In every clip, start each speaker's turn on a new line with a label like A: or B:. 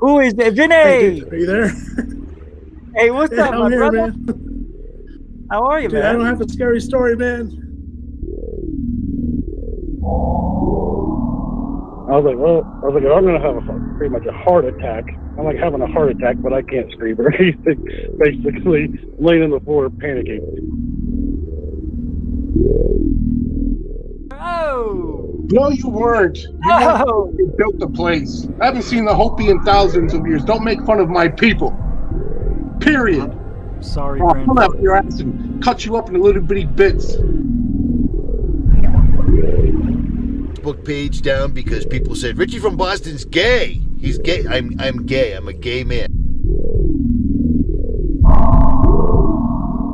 A: Who is it?
B: Hey,
A: Vinny!
B: dude, are you there?
A: Hey, what's
B: Yeah,
A: up,
B: I'm
A: my
B: here,
A: brother?
B: man.
A: How are you,
B: Dude, I
A: man?
B: don't have a scary story, man.
C: I was like, I'm gonna have pretty much a heart attack. I'm like having a heart attack, but I can't scream or anything. Basically, laying on the floor, panicking.
A: Oh!
D: No, you weren't. You built the place. I haven't seen the Hopi in thousands of years. Don't make fun of my people. Period.
A: Sorry,
D: I'll come
A: grandfather.
D: after your ass and cut you up in little bitty bits.
E: Facebook page down because people said Richie from Boston's gay. He's gay. I'm gay. I'm a gay man.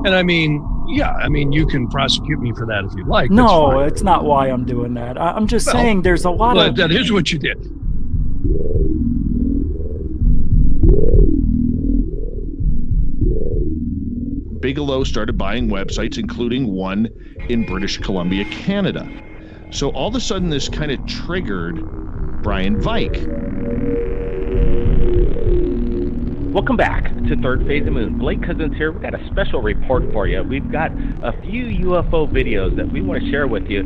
F: And I mean, yeah, I mean, you can prosecute me for that if you like.
A: No, it's not why I'm doing that. I'm just saying there's a lot of...
F: That is what you did.
G: Bigelow started buying websites, including one in British Columbia, Canada. So all of a sudden, this kind of triggered Brian Vike.
H: Welcome back to Third Phase of the Moon. Blake Cousins here. We've got a special report for you. We've got a few UFO videos that we want to share with you.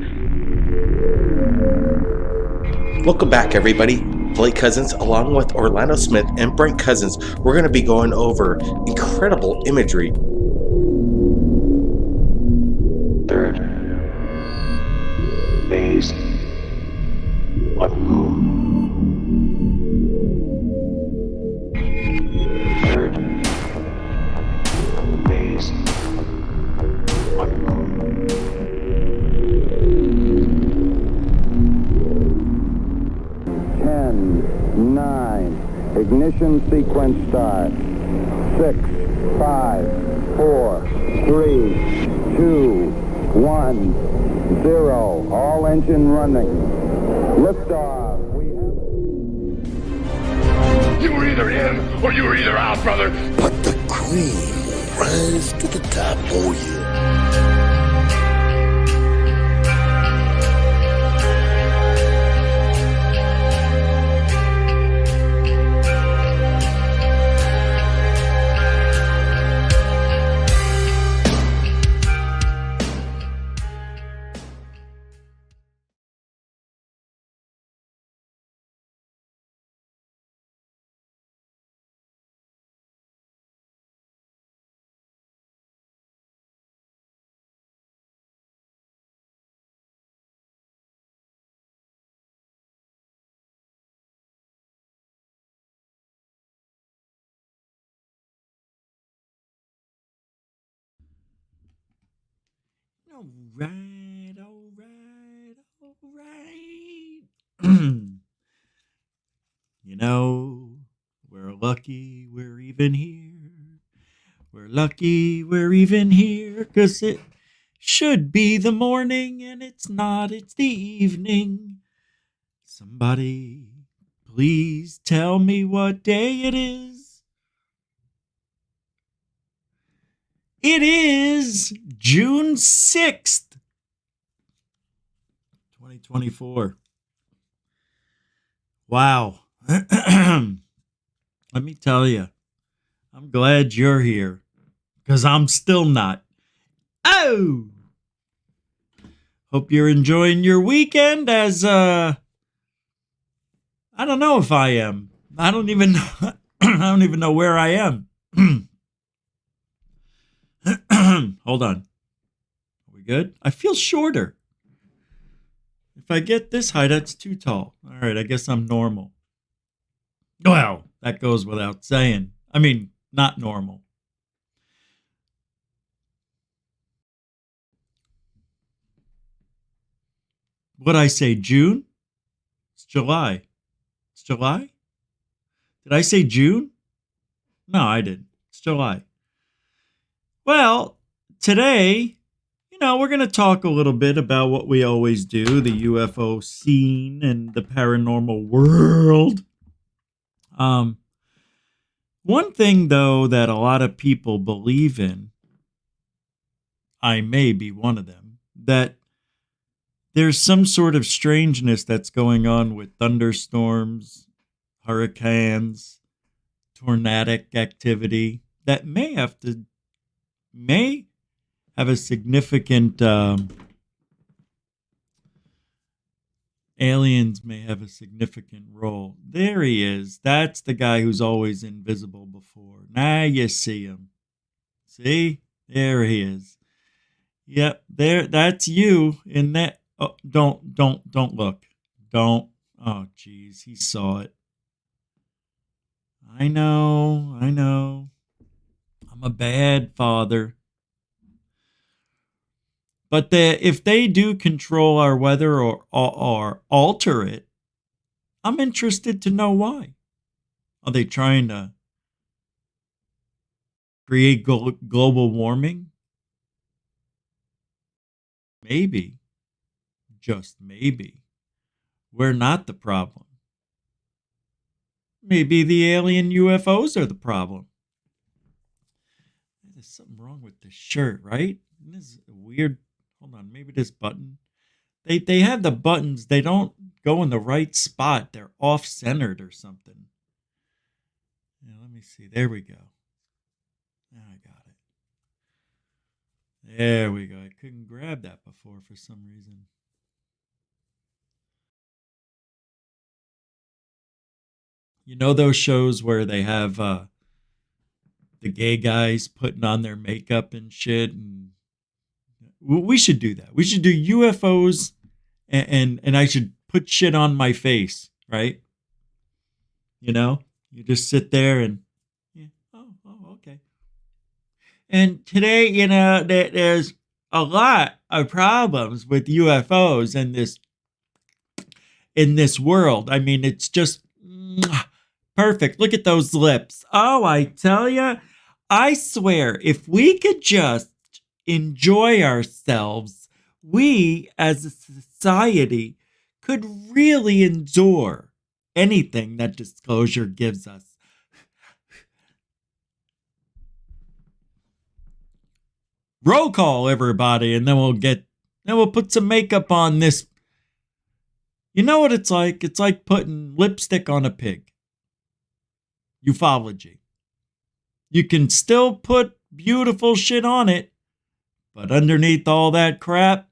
I: Welcome back, everybody. Blake Cousins, along with Orlando Smith and Brent Cousins, we're going to be going over incredible imagery.
J: Third phase of the moon. Third phase of the moon.
K: Ten, 9, ignition sequence start. 6, 5, 4, 3, 2, 1, 0. All engine running. Liftoff.
J: You were either in or you were either out, brother.
E: But the cream will rise to the top. Oh yeah.
A: All right, all right, all right. You know, we're lucky we're even here. We're lucky we're even here, 'cause it should be the morning and it's not, it's the evening. Somebody, please tell me what day it is. It is June 6th, 2024. Wow. Let me tell you, I'm glad you're here, because I'm still not. Oh! Hope you're enjoying your weekend as, I don't know if I am. I don't even know. I don't even know where I am. Hold on. Are we good? I feel shorter. If I get this high, that's too tall. All right, I guess I'm normal. Well, that goes without saying. I mean, not normal. What'd I say, June? It's July. It's July? Did I say June? No, I didn't. It's July. Well, today, we're going to talk a little bit about what we always do, the UFO scene and the paranormal world. One thing, though, that a lot of people believe in, I may be one of them, that there's some sort of strangeness that's going on with thunderstorms, hurricanes, tornadic activity that may have a significant aliens may have a significant role. There he is. That's the guy who's always invisible before. Now you see him. See? There he is. Yep, there. That's you in that. Oh, don't look. Don't. Oh, geez, he saw it. I know. I'm a bad father. But if they do control our weather or alter it, I'm interested to know why. Are they trying to create global warming? Maybe, just maybe, we're not the problem. Maybe the alien UFOs are the problem. There's something wrong with this shirt, right? This is weird. Hold on, maybe this button. They have the buttons. They don't go in the right spot. They're off-centered or something. Yeah, let me see. There we go. I got it. There we go. I couldn't grab that before for some reason. You know those shows where they have the gay guys putting on their makeup and shit? And we should do that. We should do UFOs and I should put shit on my face, right? You know? You just sit there and, yeah, oh, okay. And today, you know, there's a lot of problems with UFOs in this world. I mean, it's just perfect. Look at those lips. Oh, I tell you, I swear, if we could just enjoy ourselves, we as a society could really endure anything that disclosure gives us. Roll call, everybody, and then we'll put some makeup on this. You know what it's like? It's like putting lipstick on a pig. Ufology. You can still put beautiful shit on it, but underneath all that crap,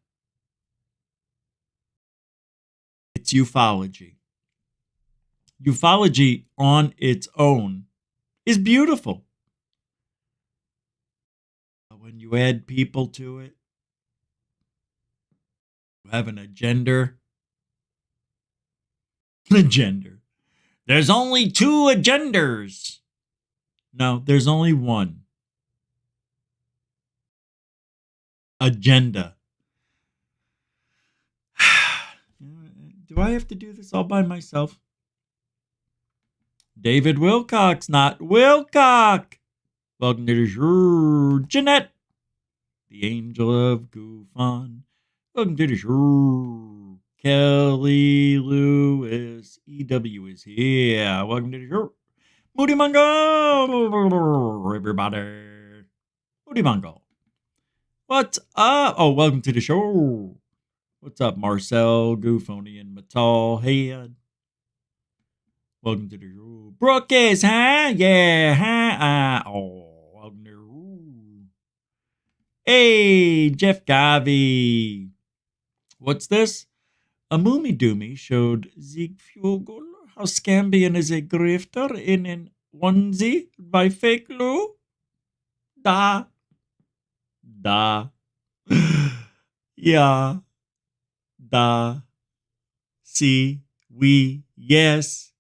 A: it's ufology. Ufology on its own is beautiful. But when you add people to it, you have an agenda. There's only two agendas. No, there's only one agenda. Do I have to do this all by myself? David Wilcox, not Wilcock. Welcome to the show. Jeanette, the angel of GUFON. Welcome to the show. Kelly Lewis, EW is here. Welcome to the show. Moody Mongo, everybody. Moody Mongo. What's up? Oh, welcome to the show. What's up, Marcel, Goofonian, Matal, Head? Welcome to the show. Brooke is, huh? Yeah, huh? Welcome to the show. Hey, Jeff Gavi. What's this? A Moomy Doomy showed Ziegfugel how Scambian is a grifter in an onesie by fake Lou. Da. Yeah. Da. See. We. Yes.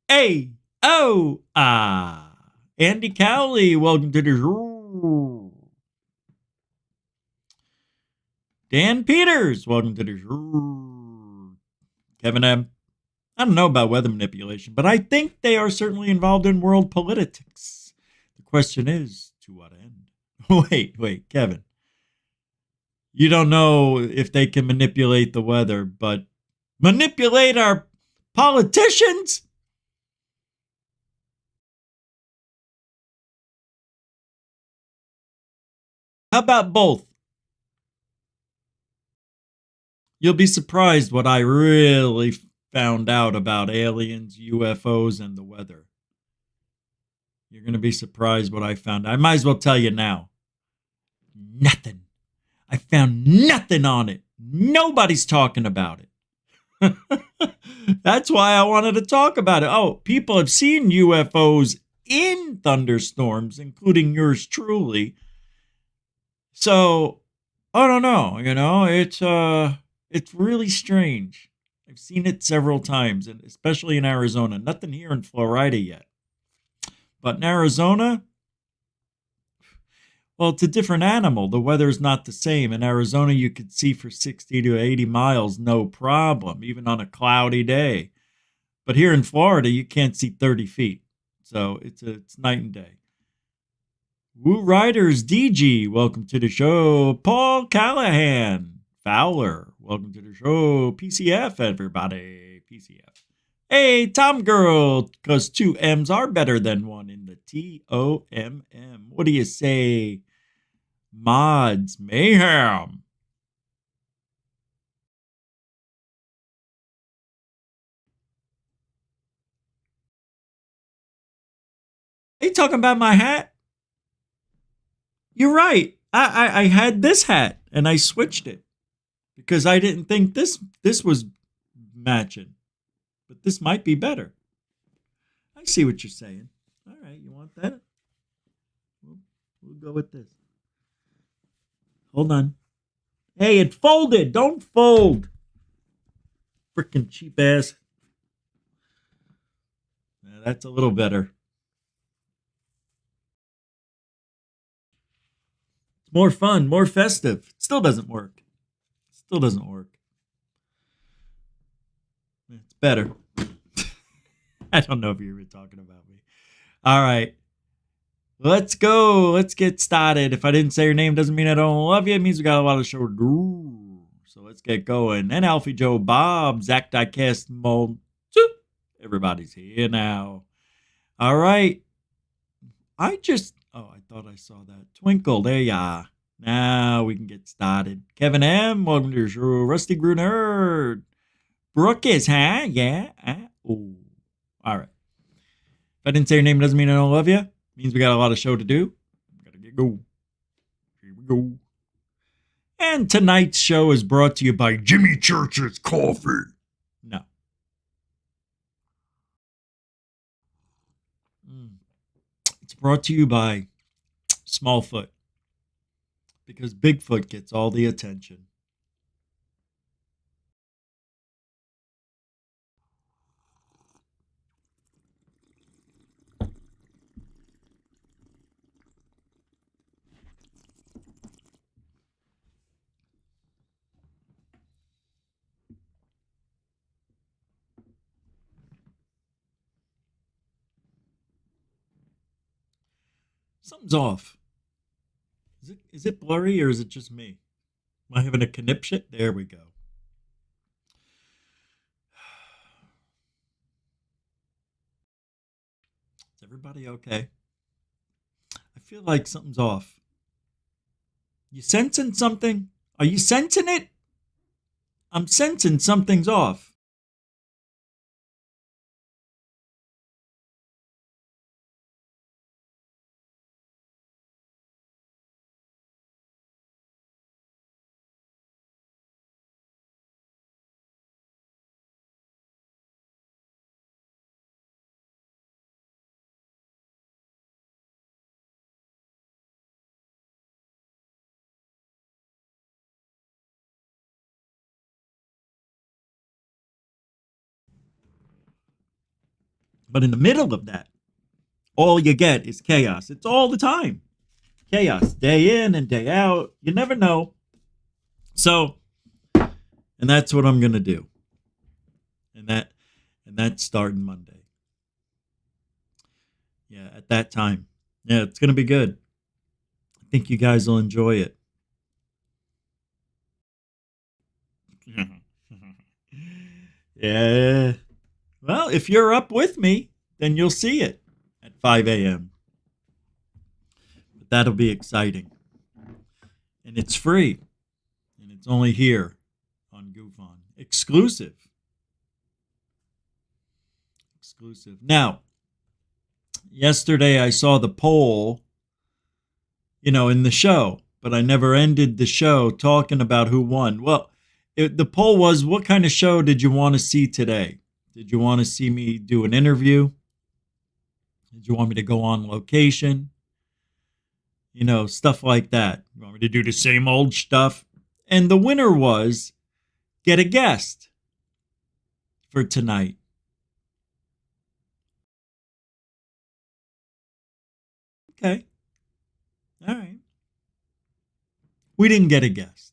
A: Hey. Oh. Ah. Andy Cowley, welcome to the show. Dan Peters, welcome to the show. Kevin M. I don't know about weather manipulation, but I think they are certainly involved in world politics. The question is, to what end? Wait, Kevin. You don't know if they can manipulate the weather, but manipulate our politicians? How about both? You'll be surprised what I really found out about aliens, UFOs, and the weather. You're going to be surprised what I found. I might as well tell you now. Nothing. I found nothing on it. Nobody's talking about it. That's why I wanted to talk about it. Oh, people have seen UFOs in thunderstorms, including yours truly. So, I don't know, it's really strange. I've seen it several times, and especially in Arizona. Nothing here in Florida yet. But in Arizona, well, it's a different animal. The weather's not the same. In Arizona, you could see for 60 to 80 miles, no problem, even on a cloudy day. But here in Florida, you can't see 30 feet. So it's night and day. Woo Riders DG, welcome to the show. Paul Callahan, Fowler, welcome to the show. PCF, everybody. PCF. Hey, Tom Girl, because 2 M's are better than 1 in the TOMM. What do you say? Mods Mayhem. Are you talking about my hat? You're right. I had this hat and I switched it because I didn't think this was matching. But this might be better. I see what you're saying. All right, you want that? We'll go with this. Hold on. Hey, it folded. Don't fold. Freaking cheap ass. Now, that's a little better. It's more fun, more festive. It still doesn't work. Still doesn't work. It's better. I don't know if you were talking about me. All right. Let's go. Let's get started. If I didn't say your name, doesn't mean I don't love you. It means we got a lot of show to do. So let's get going. And Alfie Joe Bob, Zach Diecast Mold. Everybody's here now. All right. I thought I saw that. Twinkle. There you are. Now we can get started. Kevin M. Welcome to the show. Rusty Grunerd. Brooke is, huh? Yeah. Ooh. All right. If I didn't say your name, doesn't mean I don't love you. It means we got a lot of show to do. We gotta get go. Here we go. And tonight's show is brought to you by Jimmy Church's Coffee. No. It's brought to you by Smallfoot. Because Bigfoot gets all the attention. Something's off. Is it blurry or is it just me? Am I having a conniption? There we go. Is everybody okay? I feel like something's off. You sensing something? Are you sensing it? I'm sensing something's off. But in the middle of that, all you get is chaos. It's all the time. Chaos, day in and day out. You never know. So, and that's what I'm going to do. And that's starting Monday. Yeah, at that time. Yeah, it's going to be good. I think you guys will enjoy it. Yeah. Well, if you're up with me, then you'll see it at 5 a.m. But that'll be exciting. And it's free. And it's only here on GUFON. Exclusive. Now, yesterday I saw the poll, in the show, but I never ended the show talking about who won. Well, the poll was, what kind of show did you want to see today? Did you want to see me do an interview? Did you want me to go on location? Stuff like that. You want me to do the same old stuff? And the winner was get a guest for tonight. Okay. All right. We didn't get a guest.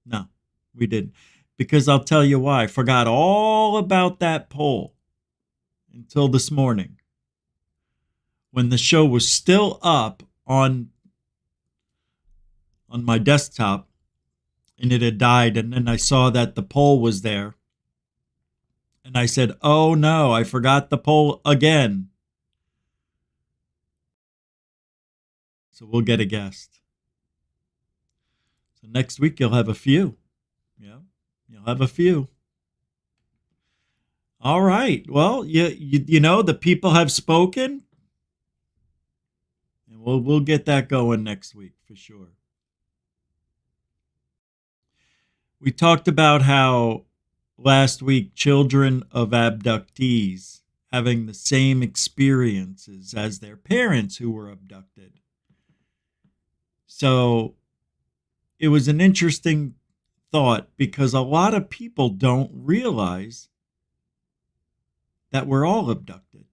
A: No, we didn't. Because I'll tell you why. I forgot all about that poll until this morning, when the show was still up on my desktop and it had died. And then I saw that the poll was there. And I said, oh no, I forgot the poll again. So we'll get a guest. So next week you'll have a few. Yeah, you'll have a few. All right. Well, you know, the people have spoken. And we'll get that going next week for sure. We talked about how last week children of abductees having the same experiences as their parents who were abducted. So it was an interesting thought because a lot of people don't realize that we're all abducted,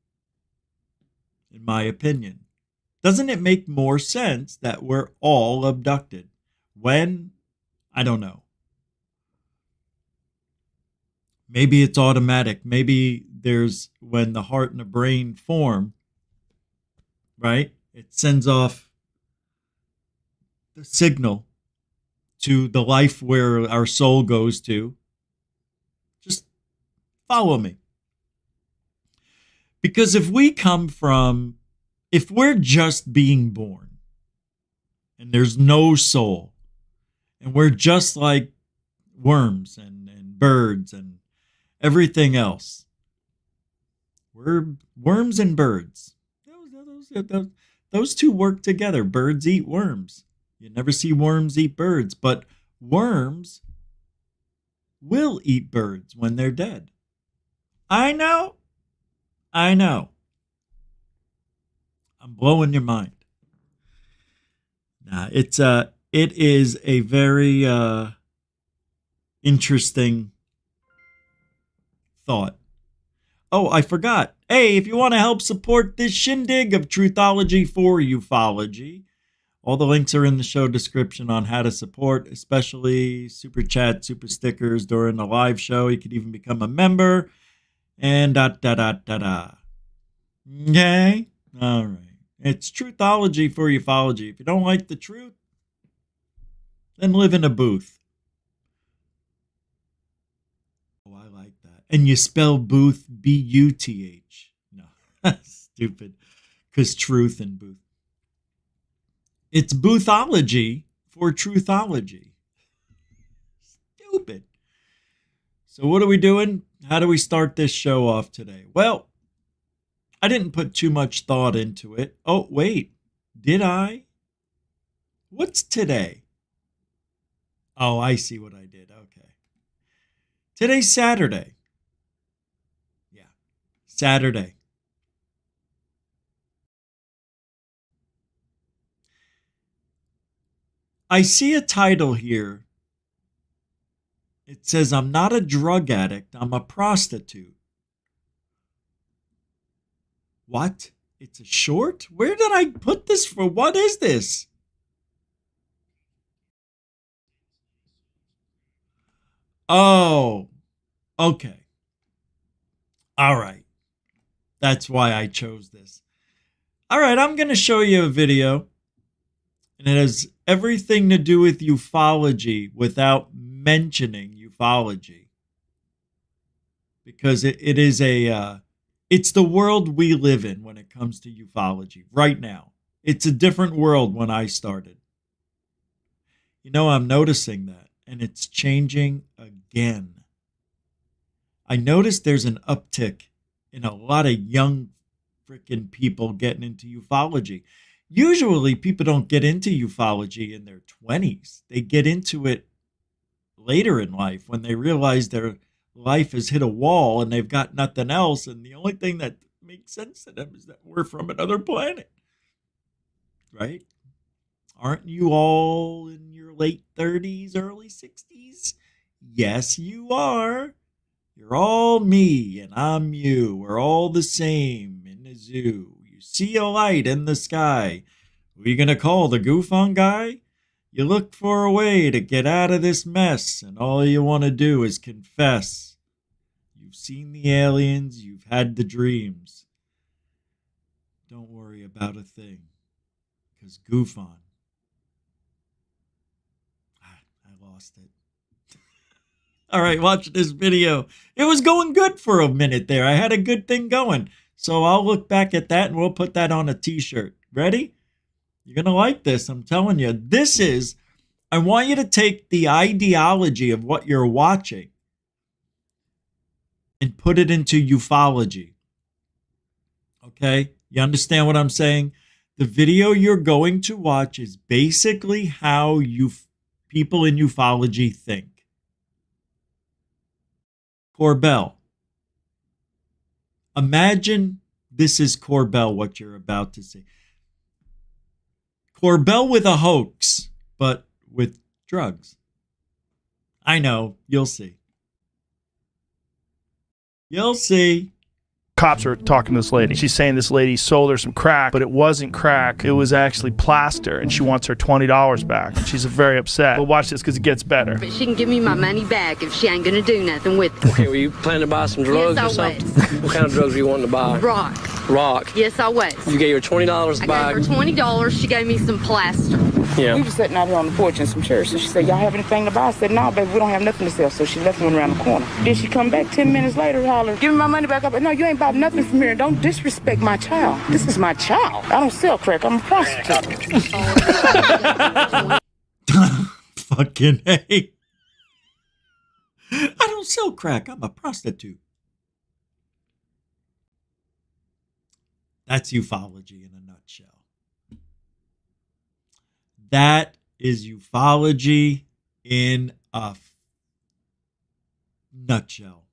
A: in my opinion. Doesn't it make more sense that we're all abducted? When? I don't know. Maybe it's automatic. Maybe there's when the heart and the brain form, right? It sends off the signal to the life where our soul goes to. Just follow me. Because if we're just being born and there's no soul and we're just like worms and birds and everything else, we're worms and birds. Those two work together. Birds eat worms. You never see worms eat birds, but worms will eat birds when they're dead. I know. I'm blowing your mind. Nah, it is a very interesting thought. Oh, I forgot. Hey, if you want to help support this shindig of truthology for ufology, all the links are in the show description on how to support, especially super chat, super stickers during the live show. You could even become a member. And Okay? All right. It's truthology for ufology. If you don't like the truth, then live in a booth. Oh, I like that. And you spell booth B-U-T-H. No, stupid. Because truth and booth. It's boothology for truthology. Stupid. So what are we doing? How do we start this show off today? Well, I didn't put too much thought into it. Oh, wait. Did I? What's today? Oh, I see what I did. Okay. Today's Saturday. Yeah, Saturday. I see a title here. It says, I'm not a drug addict, I'm a prostitute. What? It's a short? Where did I put this for? What is this? Oh, okay. All right. That's why I chose this. All right, I'm going to show you a video. And it has everything to do with ufology without mentioning ufology. Because it is it's the world we live in when it comes to ufology right now. It's a different world when I started. You know, I'm noticing that, and it's changing again. I noticed there's an uptick in a lot of young freaking people getting into ufology. Usually people don't get into ufology in their 20s. They get into it later in life when they realize their life has hit a wall and they've got nothing else. And the only thing that makes sense to them is that we're from another planet. Right? Aren't you all in your late 30s, early 60s? Yes, you are. You're all me and I'm you. We're all the same in the zoo. You see a light in the sky. Who are you going to call, the GUFON guy? You look for a way to get out of this mess, and all you want to do is confess. You've seen the aliens. You've had the dreams. Don't worry about a thing, because GUFON. I lost it. All right, watch this video. It was going good for a minute there. I had a good thing going. So I'll look back at that and we'll put that on a t-shirt. Ready? You're going to like this. I'm telling you. I want you to take the ideology of what you're watching and put it into ufology. Okay? You understand what I'm saying? The video you're going to watch is basically how people in ufology think. Corbell. Imagine this is Corbell, what you're about to see. Corbell with a hoax, but with drugs. I know. You'll see. You'll see.
B: Cops are talking to this lady. She's saying this lady sold her some crack, but it wasn't crack. It was actually plaster, and she wants her $20 back. And she's very upset. But watch this because it gets better.
L: But she can give me my money back if she ain't gonna do nothing with it.
M: Okay, were you planning to buy some drugs
L: Yes,
M: or
L: I
M: something? What kind of drugs were you wanting to buy? Rock.
L: Yes, I was.
M: You gave her $20 back?
L: I gave her $20. She gave me some plaster.
M: Yeah.
N: We were sitting out here on the porch in some chairs, and she said, y'all have anything to buy? I said, no, baby, we don't have nothing to sell. So she left one around the corner. Then she come back 10 minutes later, holler, give me my money back. No, you ain't bought nothing from here. Don't disrespect my child. This is my child. I don't sell crack. I'm a prostitute.
A: Fucking hey. I don't sell crack. I'm a prostitute. That's ufology in a nutshell. That is ufology in a nutshell.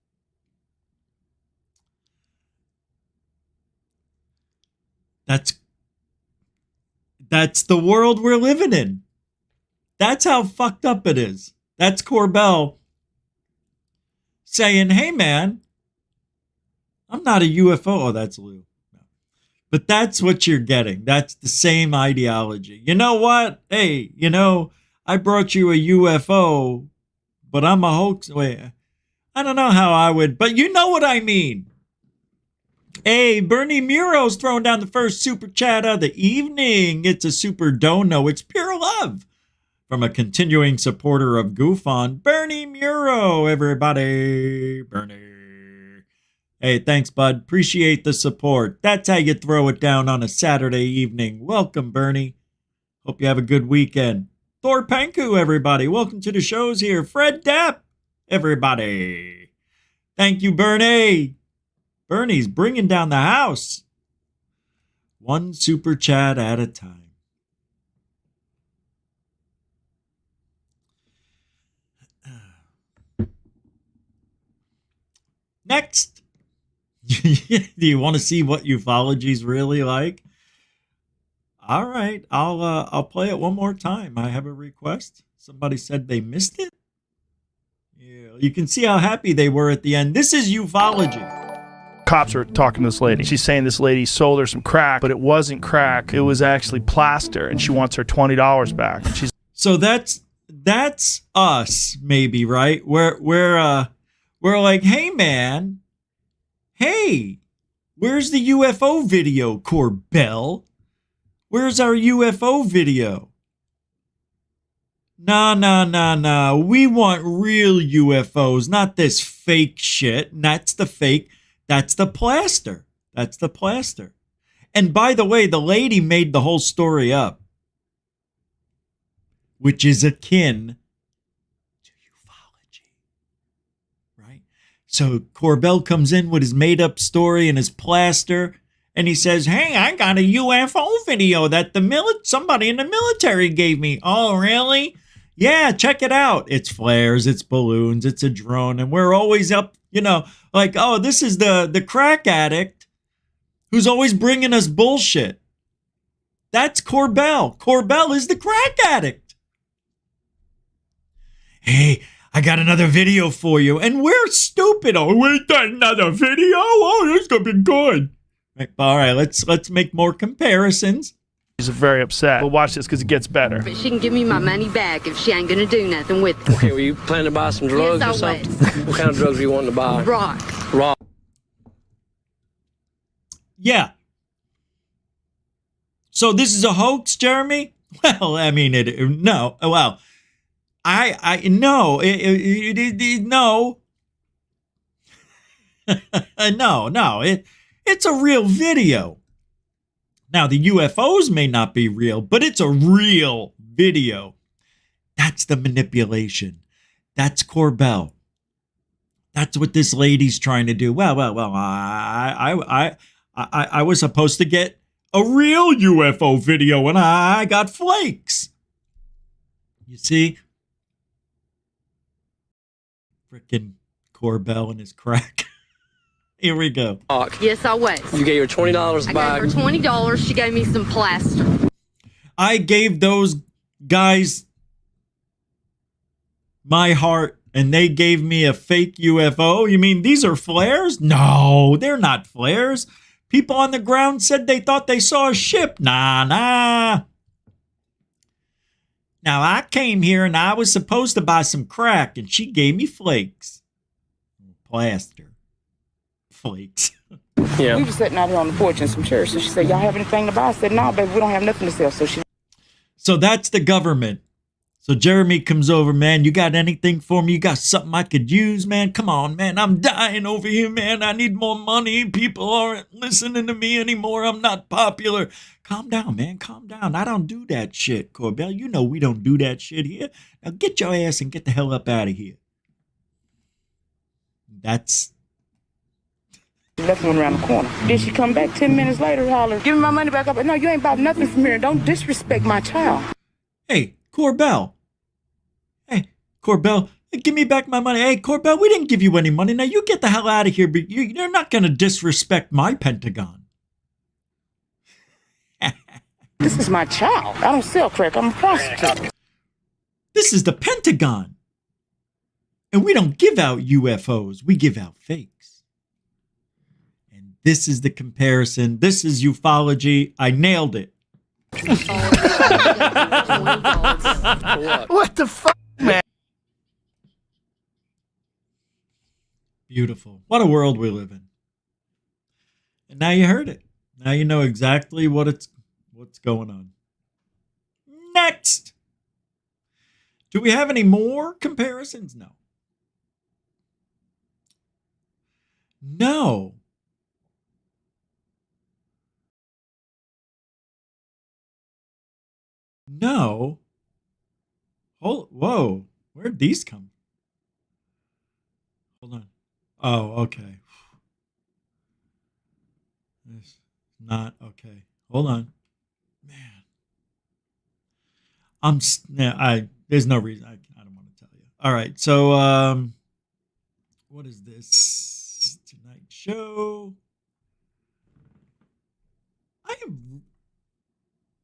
A: That's the world we're living in. That's how fucked up it is. That's Corbell saying, hey man, I'm not a UFO. Oh, that's Lou. No. But that's what you're getting. That's the same ideology. You know what? Hey, I brought you a UFO, but I'm a hoax. Wait, I don't know how I would, but you know what I mean. Hey, Bernie Muro's throwing down the first super chat of the evening. It's a super dono. It's pure love from a continuing supporter of GUFON, Bernie Muro, everybody. Bernie. Hey, thanks, bud. Appreciate the support. That's how you throw it down on a Saturday evening. Welcome, Bernie. Hope you have a good weekend. Thor Panku, everybody. Welcome to the shows here. Fred Depp, everybody. Thank you, Bernie. Bernie's bringing down the house. One super chat at a time. Next. Do you want to see what ufology's really like? All right, I'll play it one more time. I have a request. Somebody said they missed it. Yeah, you can see how happy they were at the end. This is ufology.
B: Cops are talking to this lady. She's saying this lady sold her some crack, but it wasn't crack. It was actually plaster, and she wants her $20 back. And
A: so that's us, maybe, right? We're like, hey man, hey, where's the UFO video, Corbell? Where's our UFO video? Nah. We want real UFOs, not this fake shit. And that's the fake. That's the plaster. And by the way, the lady made the whole story up, which is akin to ufology, right? So Corbell comes in with his made-up story and his plaster, And he says, hey, I got a UFO video that somebody in the military gave me. Oh, really? Yeah, check it out. It's flares, it's balloons, it's a drone. And we're always up, like, oh, this is the crack addict who's always bringing us bullshit. That's Corbell. Corbell is the crack addict. Hey, I got another video for you. And we're stupid. Oh, we got another video? Oh, this is going to be good. All right, let's make more comparisons.
B: She's very upset. But watch this because it gets better.
L: But she can give me my money back if she ain't gonna do nothing with it.
M: Okay, were you planning to buy some drugs
L: Yes,
M: or
L: I
M: something? What kind of drugs were you wanting to buy?
L: Rock.
A: Yeah. So this is a hoax, Jeremy? Well, I mean, no. Well, no. No. It's a real video. Now, the UFOs may not be real, but it's a real video. That's the manipulation. That's Corbell. That's what this lady's trying to do. Well, I was supposed to get a real UFO video, and I got flakes. You see? Frickin' Corbell and his crack. Here we go.
L: Yes, I was.
M: You gave her $20 back.
L: I gave her $20. She gave me some plaster.
A: I gave those guys my heart, and they gave me a fake UFO. You mean these are flares? No, they're not flares. People on the ground said they thought they saw a ship. Nah. Now, I came here, and I was supposed to buy some crack, and she gave me flakes. Plaster. Flakes.
N: Yeah. We were sitting out here on the porch in some chairs. So she said, y'all have anything to buy? I said, no, baby, we don't have nothing to sell. So
A: that's the government. So Jeremy comes over, man. You got anything for me? You got something I could use, man? Come on, man. I'm dying over here, man. I need more money. People aren't listening to me anymore. I'm not popular. Calm down, man. Calm down. I don't do that shit, Corbell. You know we don't do that shit here. Now get your ass and get the hell up out of here.
N: She left one around the corner. Then she come back 10 minutes later, holler, give me my money back up. No, you ain't bought nothing from here. Don't disrespect my child.
A: Hey, Corbell. Give me back my money. Hey, Corbell, we didn't give you any money. Now you get the hell out of here. But you're not going to disrespect my Pentagon.
N: This is my child. I don't sell crack. I'm a prostitute.
A: This is the Pentagon. And we don't give out UFOs. We give out fakes. This is the comparison. This is ufology. I nailed it.
B: What the fuck, man?
A: Beautiful. What a world we live in. And now you heard it. Now you know exactly what's going on. Next. Do we have any more comparisons? No. No. Whoa. Where'd these come? Hold on. Oh, okay. It's not okay. Hold on. Man. There's no reason. I don't want to tell you. All right. So, what is this? Tonight Show.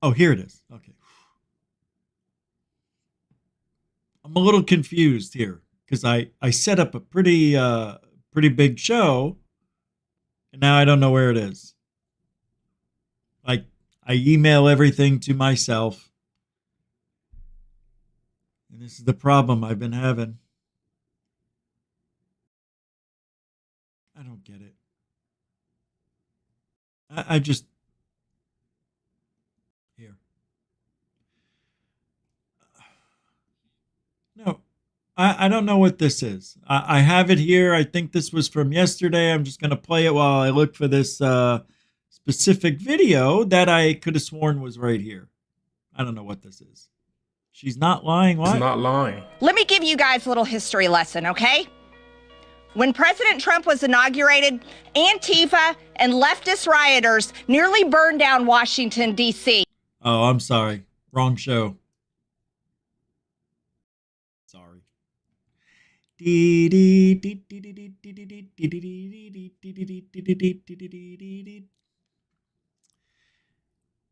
A: Oh, here it is. Okay. I'm a little confused here because I set up a pretty big show, and now I don't know where it is. Like, I email everything to myself, and this is the problem I've been having. I don't get it. I just... Here. No, I don't know what this is. I have it here. I think this was from yesterday. I'm just going to play it while I look for this specific video that I could have sworn was right here. I don't know what this is. She's not lying. What?
O: She's not lying.
P: Let me give you guys a little history lesson, okay? When President Trump was inaugurated, Antifa
O: and leftist rioters nearly burned down Washington, D.C.
A: Oh, I'm sorry. Wrong show. Sorry.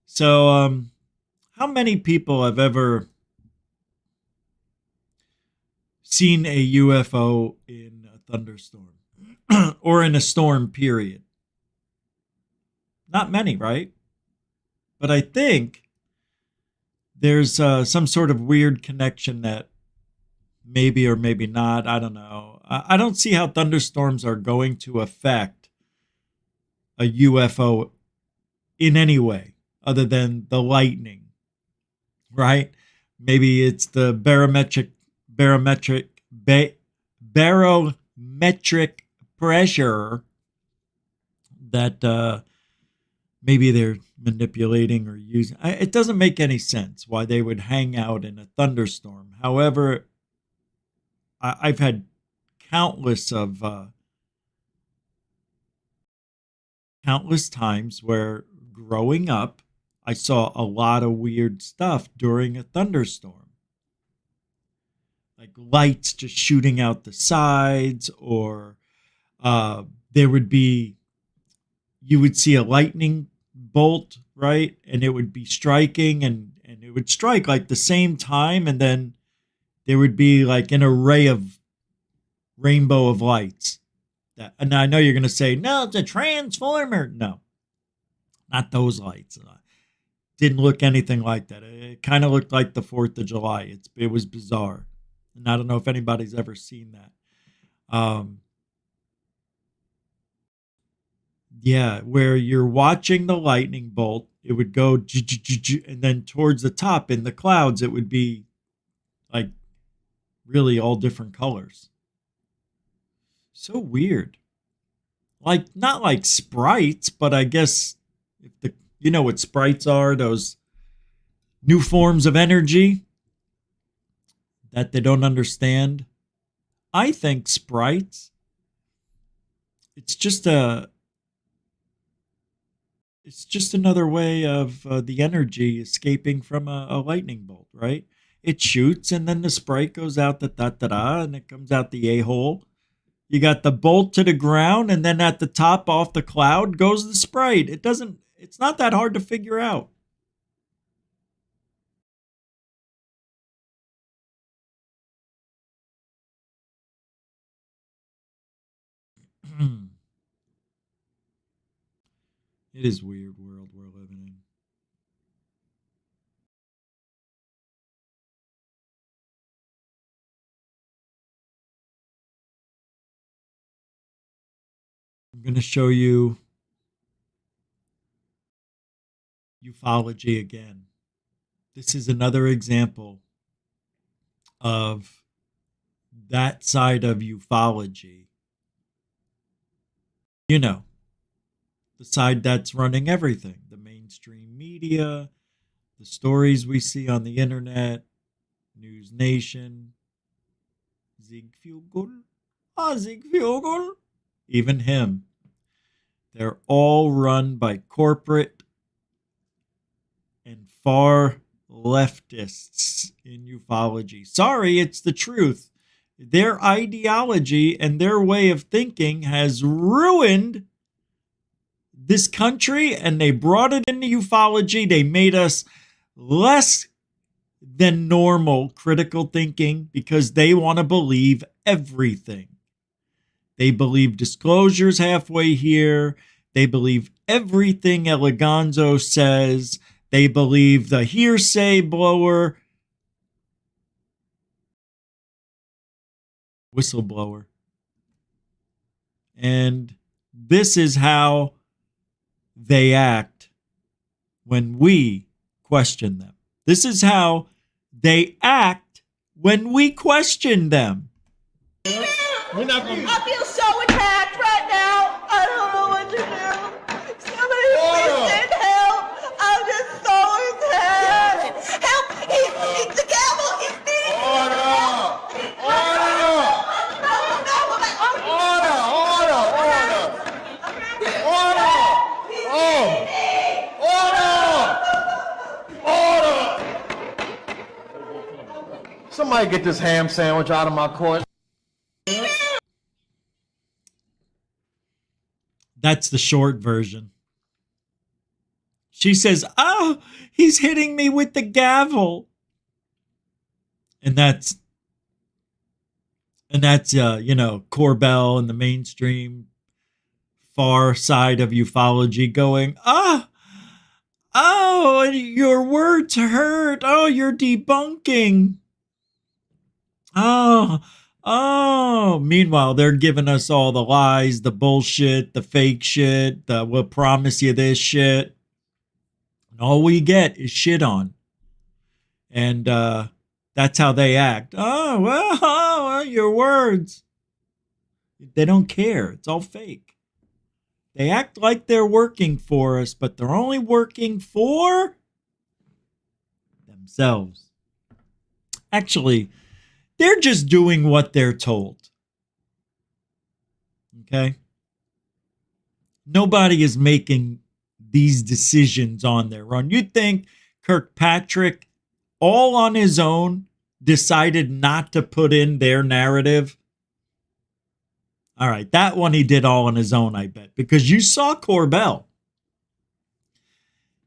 A: So, how many people have ever seen a UFO in a thunderstorm or in a storm period? Not many, right? But I think there's some sort of weird connection that maybe or maybe not. I don't know. I don't see how thunderstorms are going to affect a UFO in any way other than the lightning, right? Maybe it's the barometric pressure that maybe they're manipulating or using. It doesn't make any sense why they would hang out in a thunderstorm. However, I've had countless times where growing up, I saw a lot of weird stuff during a thunderstorm. Like lights just shooting out the sides, or you would see a lightning bolt, right? And it would be striking and it would strike like the same time, and then there would be like an array of rainbow of lights. And I know you're going to say, no, it's a transformer. No, not those lights. Didn't look anything like that. It kind of looked like the 4th of July. It was bizarre. And I don't know if anybody's ever seen that. Yeah, where you're watching the lightning bolt, it would go, and then towards the top in the clouds, it would be like really all different colors. So weird. Like, not like sprites, but I guess you know what sprites are, those new forms of energy that they don't understand. I think sprites, it's just another way of the energy escaping from a lightning bolt, right? It shoots and then the sprite goes out the da-da-da and it comes out the a-hole. You got the bolt to the ground, and then at the top off the cloud goes the sprite. It's not that hard to figure out. It is weird world we're living in. I'm going to show you ufology again. This is another example of that side of ufology. You know, the side that's running everything, the mainstream media, the stories we see on the internet, News Nation, Ziegfugel, even him. They're all run by corporate and far leftists in ufology. Sorry, it's the truth. Their ideology and their way of thinking has ruined this country, and they brought it into ufology. They made us less than normal critical thinking because they want to believe everything. They believe disclosure's halfway here. They believe everything Eleganzo says. They believe the hearsay blower, whistleblower. And this is how they act when we question them. This is how they act when we question them.
J: We're not gonna...
P: I feel so attacked right now. I don't know what to do. Somebody please send help. I'm just so attacked. Help! He's the devil. He's beating me.
J: Order!
Q: Somebody get this ham sandwich out of my court.
A: That's the short version. She says, "Oh, he's hitting me with the gavel." And that's Corbell and the mainstream far side of ufology going, oh, your words hurt. Oh, you're debunking. Oh. Meanwhile, they're giving us all the lies, the bullshit, the fake shit, the we'll promise you this shit. And all we get is shit on. And that's how they act. Oh, well, your words. They don't care. It's all fake. They act like they're working for us, but they're only working for themselves. Actually, they're just doing what they're told. Okay? Nobody is making these decisions on their own. You'd think Kirkpatrick, all on his own, decided not to put in their narrative. All right, that one he did all on his own, I bet, because you saw Corbell.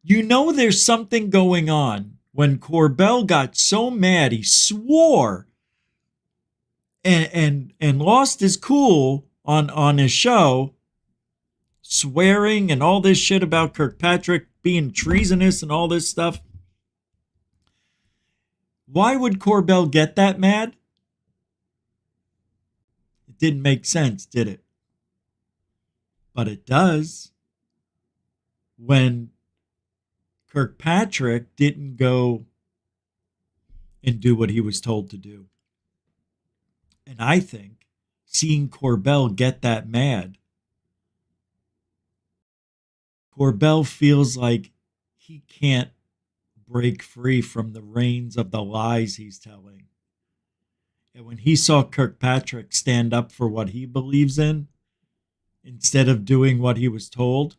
A: You know there's something going on when Corbell got so mad he swore and lost his cool on his show, swearing and all this shit about Kirkpatrick being treasonous and all this stuff. Why would Corbell get that mad? It didn't make sense, did it? But it does when Kirkpatrick didn't go and do what he was told to do. And I think seeing Corbell get that mad, Corbell feels like he can't break free from the reins of the lies he's telling. And when he saw Kirkpatrick stand up for what he believes in, instead of doing what he was told,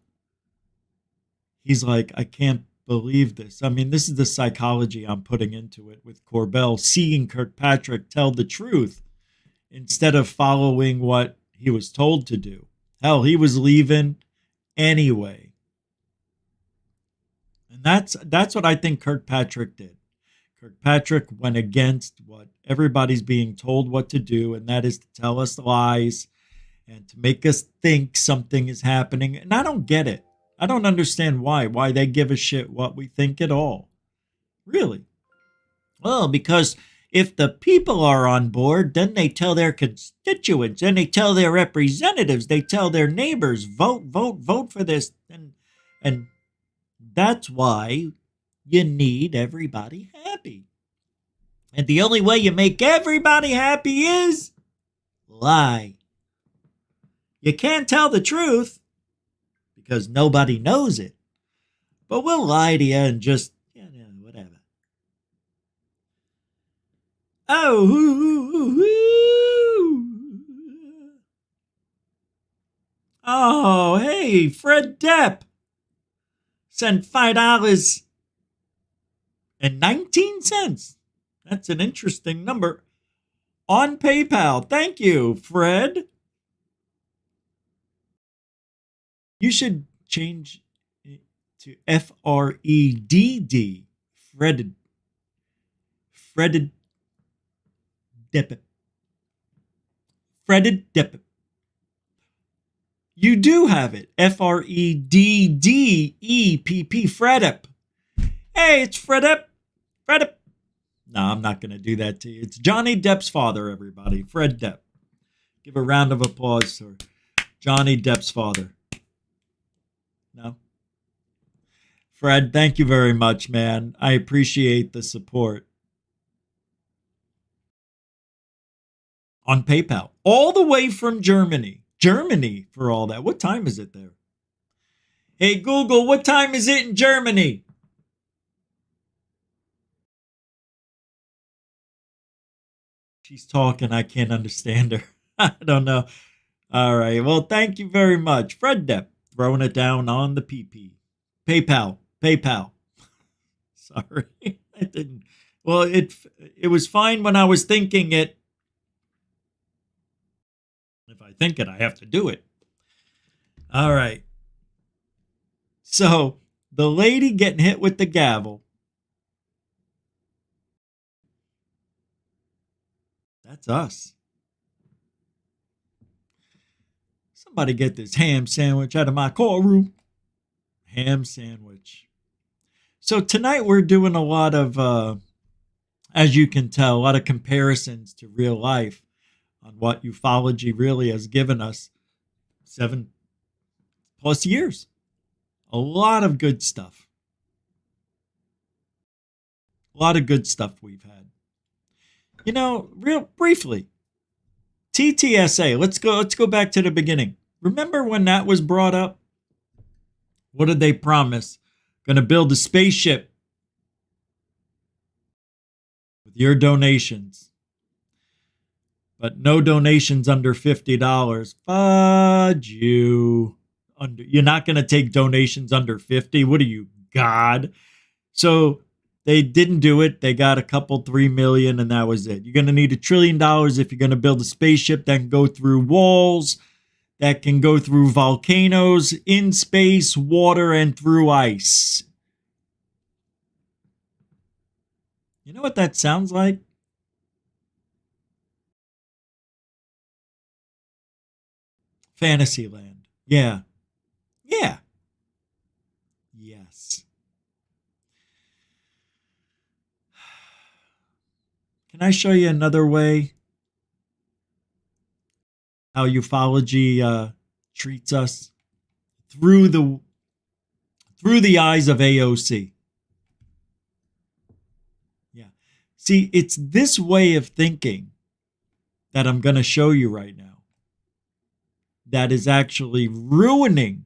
A: he's like, I can't believe this. I mean, this is the psychology I'm putting into it with Corbell, seeing Kirkpatrick tell the truth instead of following what he was told to do. Hell, he was leaving anyway. And that's what I think Kirkpatrick did. Kirkpatrick went against what everybody's being told what to do, and that is to tell us lies and to make us think something is happening. And I don't get it. I don't understand why they give a shit what we think at all. Really? Well, because if the people are on board, then they tell their constituents, then they tell their representatives, they tell their neighbors, vote for this. And that's why you need everybody happy. And the only way you make everybody happy is lie. You can't tell the truth because nobody knows it. But we'll lie to you and just, whatever. Oh, hey, Fred Depp sent $5.19. That's an interesting number. On PayPal. Thank you, Fred. You should change it to FREDD. Fred Depp. Fred Depp. You do have it. FREDDEPP. Fredepp. Hey, it's Fredepp. Fredepp. No, I'm not going to do that to you. It's Johnny Depp's father, everybody. Fred Depp. Give a round of applause for Johnny Depp's father. No? Fred, thank you very much, man. I appreciate the support. On PayPal. All the way from Germany. Germany for all that. What time is it there? Hey, Google, what time is it in Germany? She's talking. I can't understand her. I don't know. All right. Well, thank you very much. Fred Depp, throwing it down on the PP. PayPal. Sorry. I Well, it was fine when I was thinking it. If I think it, I have to do it. All right. So the lady getting hit with the gavel. That's us. Somebody get this ham sandwich out of my courtroom. Ham sandwich. So tonight we're doing a lot of, as you can tell, a lot of comparisons to real life on what ufology really has given us 7+ years. A lot of good stuff. A lot of good stuff we've had. You know, real briefly, TTSA, let's go back to the beginning. Remember when that was brought up? What did they promise? Going to build a spaceship with your donations. But no donations under $50. Fudge you. You're not going to take donations under 50. What are you, God? So they didn't do it. They got a couple, 3 million, and that was it. You're going to need $1 trillion if you're going to build a spaceship that can go through walls, that can go through volcanoes, in space, water, and through ice. You know what that sounds like? Fantasyland. Yeah. Yeah. Yes. Can I show you another way how ufology treats us through the eyes of AOC? Yeah. See, it's this way of thinking that I'm going to show you right now that is actually ruining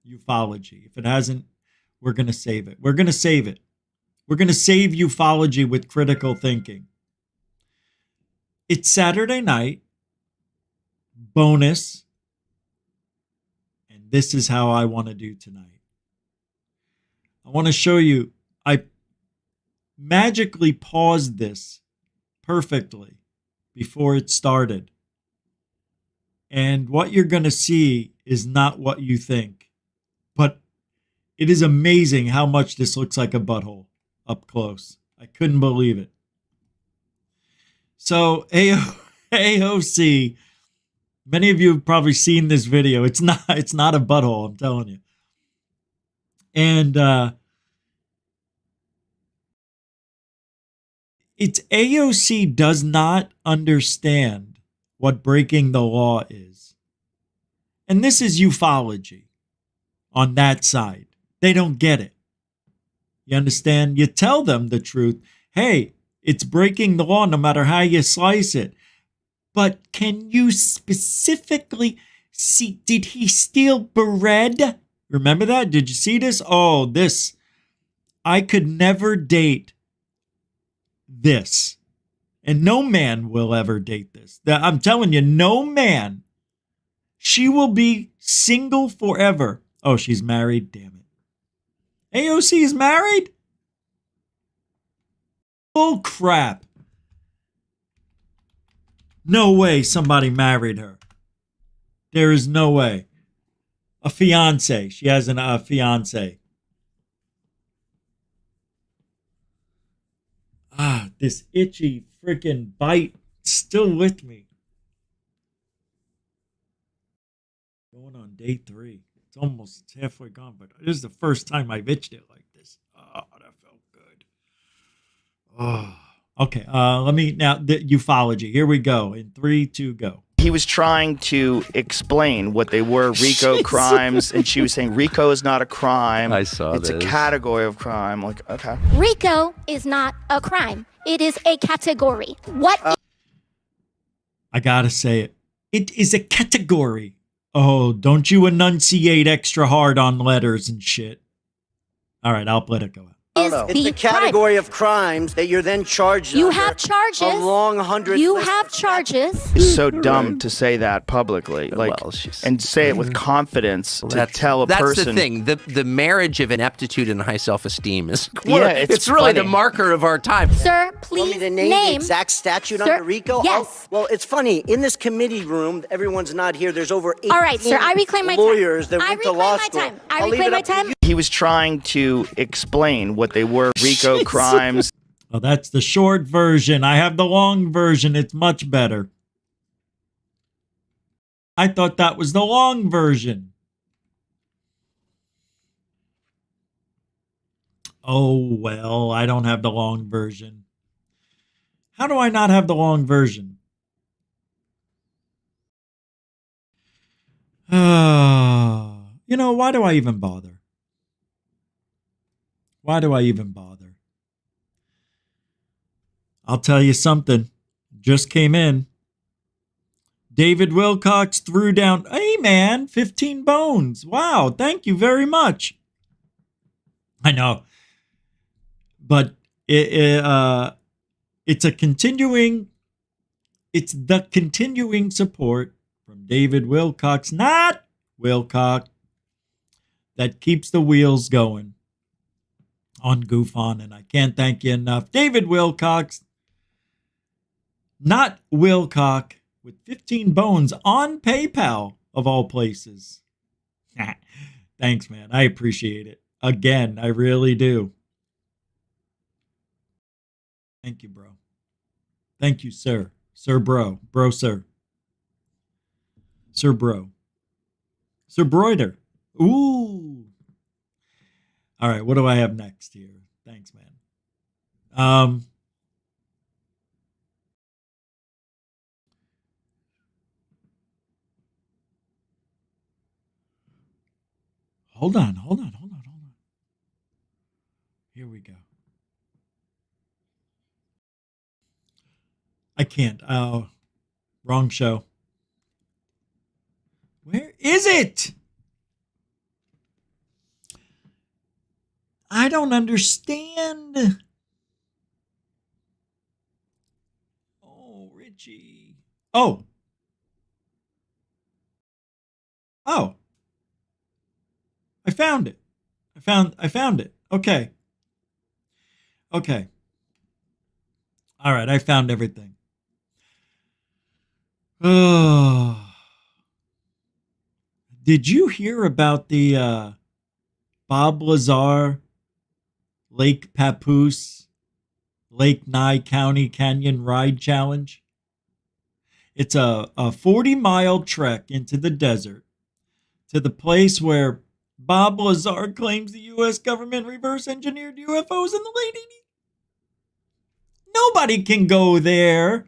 A: ufology. If it hasn't, we're going to save it. We're going to save it. We're going to save ufology with critical thinking. It's Saturday night. Bonus. And this is how I want to do tonight. I want to show you. I magically paused this perfectly before it started. And what you're going to see is not what you think. But it is amazing how much this looks like a butthole up close. I couldn't believe it. So AOC, many of you have probably seen this video. It's not a butthole, I'm telling you. And it's AOC does not understand what breaking the law is. And this is ufology on that side. They don't get it. You understand? You tell them the truth. Hey, it's breaking the law no matter how you slice it. But can you specifically see, did he steal bread? Remember that? Did you see this? Oh, this. I could never date this. And no man will ever date this. I'm telling you, no man. She will be single forever. Oh, she's married? Damn it. AOC is married? Bull crap. No way somebody married her. There is no way. A fiance. She has a fiance. Ah, this itchy freaking bite still with me. Going on day 3. It's almost halfway gone, but this is the first time I've itched it like this. Oh, that felt good. Oh, okay. Let me now the ufology. Here we go. In 3, 2, go.
R: He was trying to explain what they were, RICO crimes, and she was saying RICO is not a crime.
S: I saw
R: it's a category of crime. Like, okay.
T: RICO is not a crime. It is a category. What?
A: I gotta say it. It is a category. Oh, don't you enunciate extra hard on letters and shit. All right, I'll let it go.
T: is
S: It's
T: the
S: a category of crimes that you're then charged
T: You
S: under
T: have charges.
S: A long 100.
T: You have charges.
R: It's so dumb to say that publicly, like, and say it with confidence to tell a
S: that's
R: person.
S: the thing. The marriage of ineptitude and high self-esteem is.
R: Yeah, it's
S: really the
R: funny.
S: marker of our time.
T: Sir, please
S: Want me to name the exact statute
T: Sir,
S: under RICO?
T: yes.
S: Well, it's funny. In this committee room, everyone's not here. There's over 18
T: All right, sir, I reclaim my time.
S: lawyers that
T: I
S: went to
T: reclaim
S: law
T: my
S: school.
T: time. I
S: I'll leave
T: reclaim
S: it
T: my
S: up to
T: time.
S: you.
R: He was trying to explain what they were RICO crimes.
A: Oh, that's the short version. I have the long version. It's much better. I thought that was the long version. Oh, well, I don't have the long version. How do I not have the long version? You know, why do I even bother? Why do I even bother? I'll tell you something. Just came in. David Wilcox threw down, hey man, 15 bones. Wow, thank you very much. I know. But it's the continuing support from David Wilcox, not Wilcox, that keeps the wheels going on GUFON, and I can't thank you enough. David Wilcox, not Wilcox, with 15 bones on PayPal, of all places. Thanks, man. I appreciate it. Again, I really do. Thank you, bro. Thank you, sir. Sir, bro. Bro, sir. Sir, bro. Sir, broider. Ooh. All right, what do I have next here? Thanks, man. Hold on. Here we go. I can't. Wrong show. Where is it? I don't understand. Oh, Richie. Oh. I found it. I found it. Okay. All right, I found everything. Oh. Did you hear about the Bob Lazar Lake Papoose Lake Nye County Canyon Ride Challenge? It's a 40-mile trek into the desert to the place where Bob Lazar claims the U.S. government reverse engineered UFOs in the late 80s. Nobody can go there.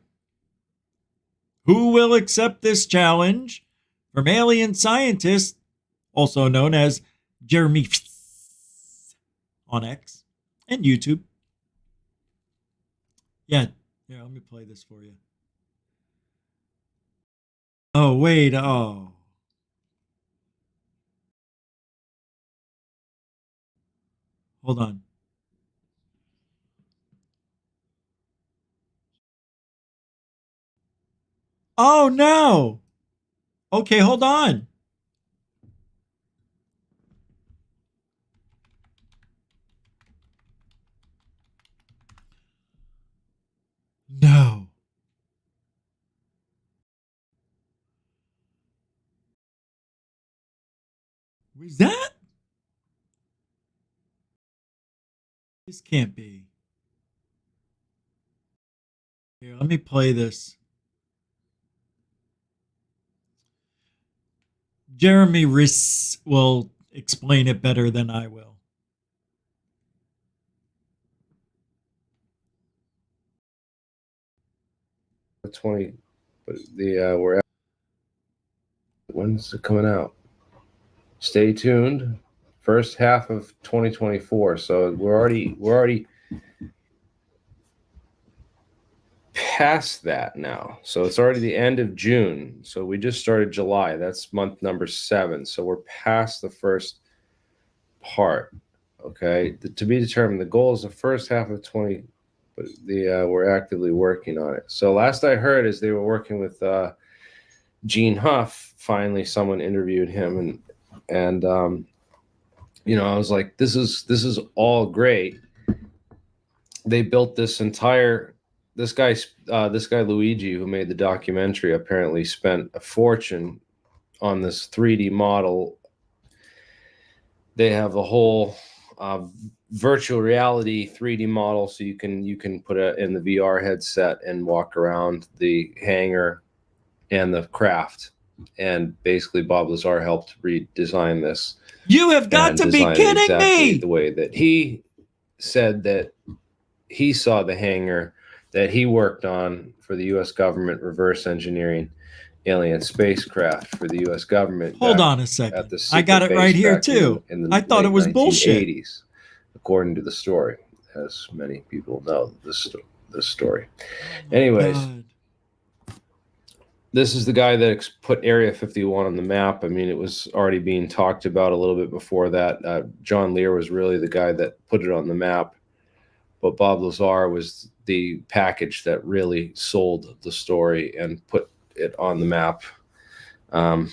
A: Who will accept this challenge from alien scientist, also known as Jeremy on X and YouTube? Yeah, here, let me play this for you. Oh, wait, oh. Hold on. Oh, no. Okay, hold on. No. Was that? This can't be. Here, let me play this. Jeremy Riss will explain it better than I will.
U: The 20, but we're. When's it coming out? Stay tuned. First half of 2024. So we're already past that now. So it's already the end of June. So we just started July. That's month number 7. So we're past the first part. Okay, to be determined. The goal is the first half of 20, but we're actively working on it. So last I heard is they were working with Gene Huff. Finally, someone interviewed him, and I was like, this is all great. They built this entire. This guy Luigi, who made the documentary, apparently spent a fortune on this 3D model. They have a whole virtual reality 3D model, so you can put it in the VR headset and walk around the hangar and the craft. And basically, Bob Lazar helped redesign this.
A: You have got to be kidding
U: exactly
A: me!
U: The way that he said that he saw the hangar that he worked on for the U.S. government, reverse engineering alien spacecraft for the U.S. government.
A: Hold on a second. I got it right here too. I thought it was bullshit.
U: According to the story, as many people know this story. Anyways, this is the guy that put Area 51 on the map. I mean, it was already being talked about a little bit before that. John Lear was really the guy that put it on the map, but Bob Lazar was the package that really sold the story and put it on the map, and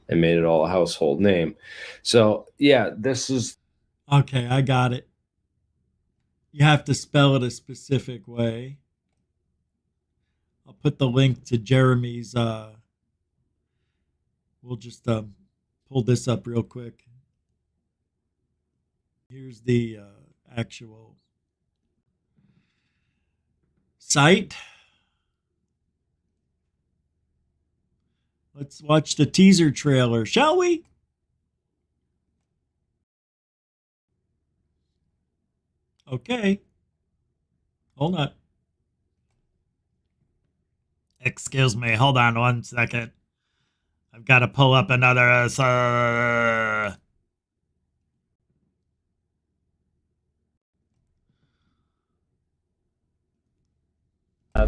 U: made it all a household name. So yeah, this is
A: okay. I got it. You have to spell it a specific way. I'll put the link to Jeremy's. We'll just pull this up real quick. Here's the actual site. Let's watch the teaser trailer, shall we? Okay. Hold on. Excuse me. Hold on 1 second. I've got to pull up another.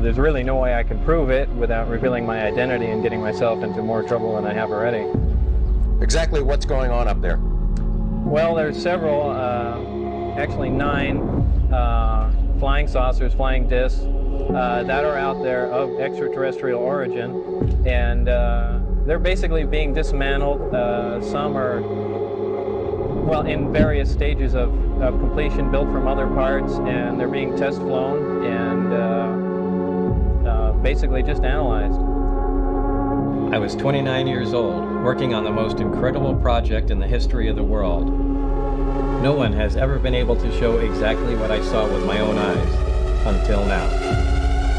C: There's really no way I can prove it without revealing my identity and getting myself into more trouble than I have already.
V: Exactly what's going on up there?
C: Well, there's several, actually 9 flying saucers, flying discs that are out there of extraterrestrial origin, and they're basically being dismantled. Some are, well, in various stages of completion, built from other parts, and they're being test flown and basically just analyzed.
V: I was 29 years old, working on the most incredible project in the history of the world. No one has ever been able to show exactly what I saw with my own eyes, until now.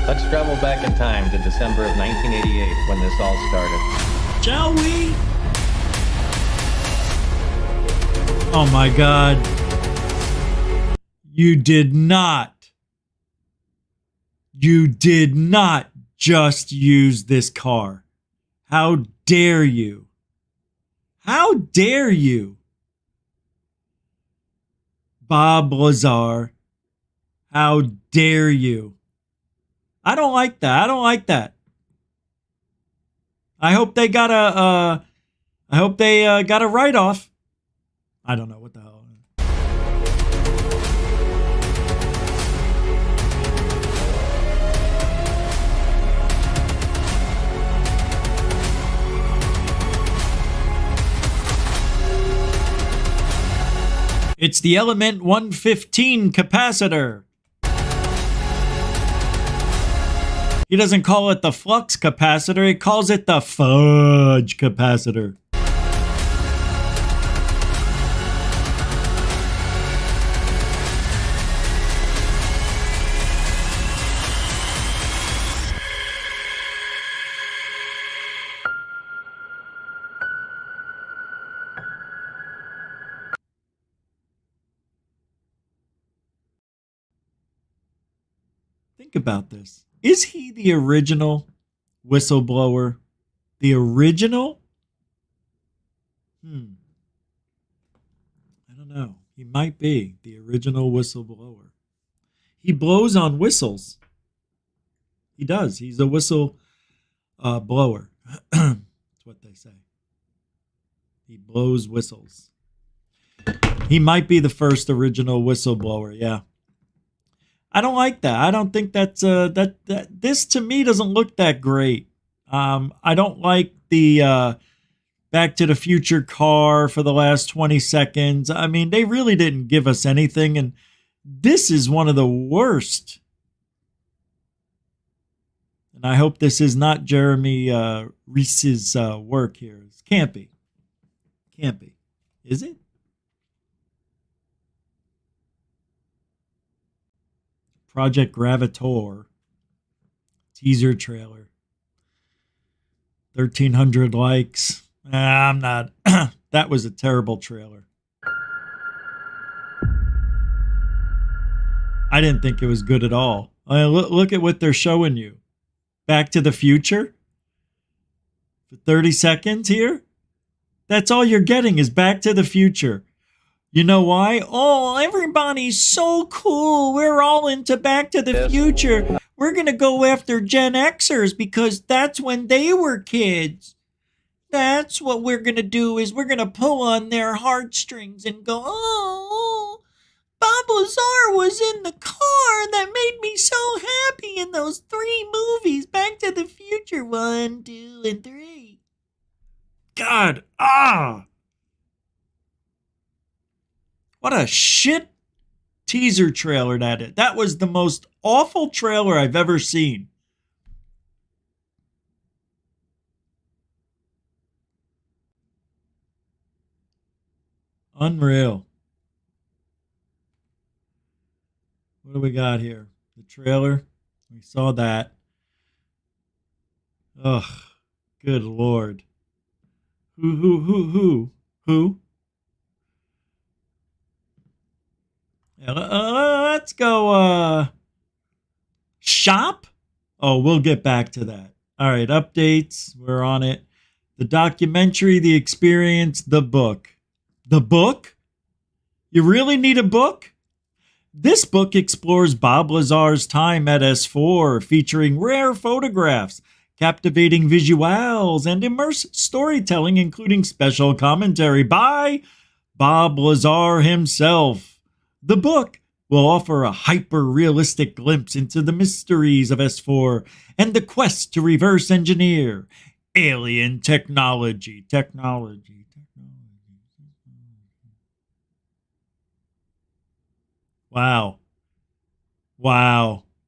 V: Let's travel back in time to December of 1988 when this all started.
A: Shall we? Oh my God. You did not just use this car. How dare you? How dare you? Bob Lazar, how dare you? I don't like that. I don't like that. I hope they got a write-off. I don't know what the hell. It's the Element 115 capacitor. He doesn't call it the flux capacitor, he calls it the fudge capacitor. Think about this. Is he the original whistleblower? The original? I don't know. He might be the original whistleblower. He blows on whistles. He does. He's a whistle blower. That's what they say. He blows whistles. He might be the first original whistleblower, yeah. I don't like that. I don't think that's that this to me doesn't look that great. I don't like the Back to the Future car for the last 20 seconds. I mean, they really didn't give us anything, and this is one of the worst. And I hope this is not Jeremy Reese's work here. It can't be. Can't be. Is it? Project Gravator. Teaser trailer. 1,300 likes. I'm not. That was a terrible trailer. I didn't think it was good at all. Look at what they're showing you. Back to the Future. For 30 seconds here. That's all you're getting is Back to the Future. You know why? Oh, everybody's so cool. We're all into Back to the Future. We're going to go after Gen Xers because that's when they were kids. That's what we're going to do is we're going to pull on their heartstrings and go, oh, Bob Lazar was in the car that made me so happy in those 3 movies, Back to the Future 1, 2, and 3. God, what a shit teaser trailer that is. That was the most awful trailer I've ever seen. Unreal. What do we got here? The trailer. We saw that. Ugh. Good Lord. Who? Yeah, let's go shop. Oh, we'll get back to that. All right, updates. We're on it. The documentary, the experience, the book. The book? You really need a book? This book explores Bob Lazar's time at S4, featuring rare photographs, captivating visuals, and immersive storytelling, including special commentary by Bob Lazar himself. The book will offer a hyper-realistic glimpse into the mysteries of S4 and the quest to reverse engineer alien technology. Wow.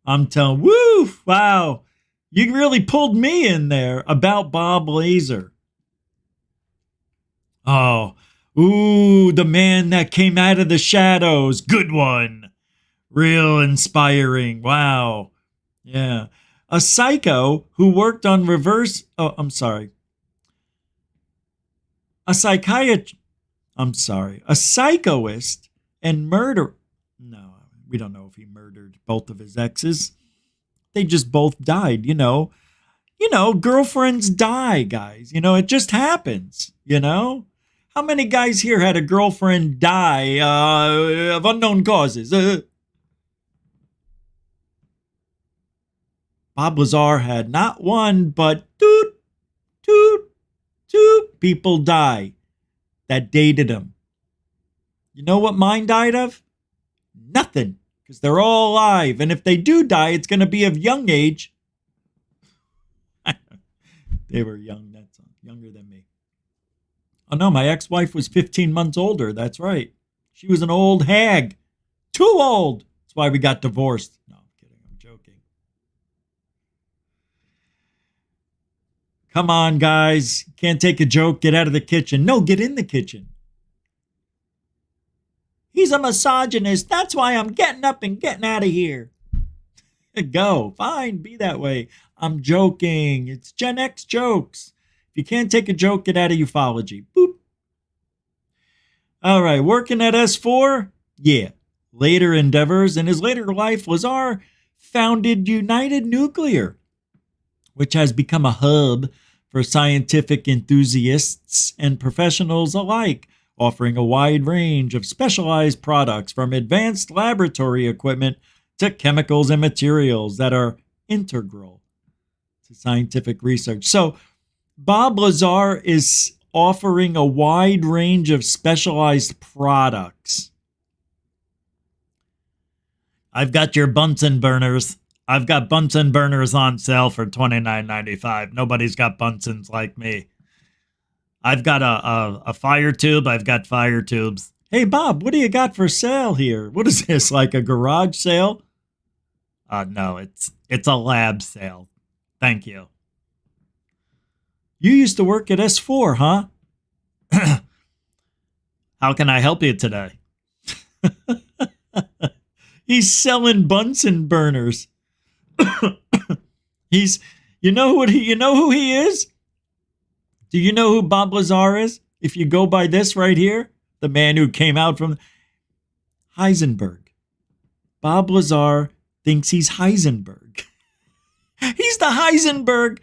A: I'm telling, wow. You really pulled me in there about Bob Lazar. Oh, the man that came out of the shadows. Good one. Real inspiring. Wow. Yeah. A psycho who worked on a psychoist and murder. No, we don't know if he murdered both of his exes. They just both died, girlfriends die, guys. It just happens, How many guys here had a girlfriend die of unknown causes? Bob Lazar had not one, but two people die that dated him. You know what mine died of? Nothing, because they're all alive. And if they do die, it's going to be of young age. They were young, that's younger than me. Oh no, my ex-wife was 15 months older. That's right. She was an old hag. Too old. That's why we got divorced. No, I'm kidding. I'm joking. Come on, guys. Can't take a joke. Get out of the kitchen. No, get in the kitchen. He's a misogynist. That's why I'm getting up and getting out of here. Go. Fine. Be that way. I'm joking. It's Gen X jokes. If you can't take a joke, get out of ufology. Boop. All right. Working at S4? Yeah. Later endeavors. In his later life, Lazar founded United Nuclear, which has become a hub for scientific enthusiasts and professionals alike, offering a wide range of specialized products from advanced laboratory equipment to chemicals and materials that are integral to scientific research. So Bob Lazar is offering a wide range of specialized products. I've got your Bunsen burners. I've got Bunsen burners on sale for $29.95. Nobody's got Bunsens like me. I've got a fire tube. I've got fire tubes. Hey, Bob, what do you got for sale here? What is this, like a garage sale? No, it's a lab sale. Thank you. You used to work at S4, huh? How can I help you today? He's selling Bunsen burners. You know who he is? Do you know who Bob Lazar is? If you go by this right here, the man who came out from Heisenberg. Bob Lazar thinks he's Heisenberg. He's the Heisenberg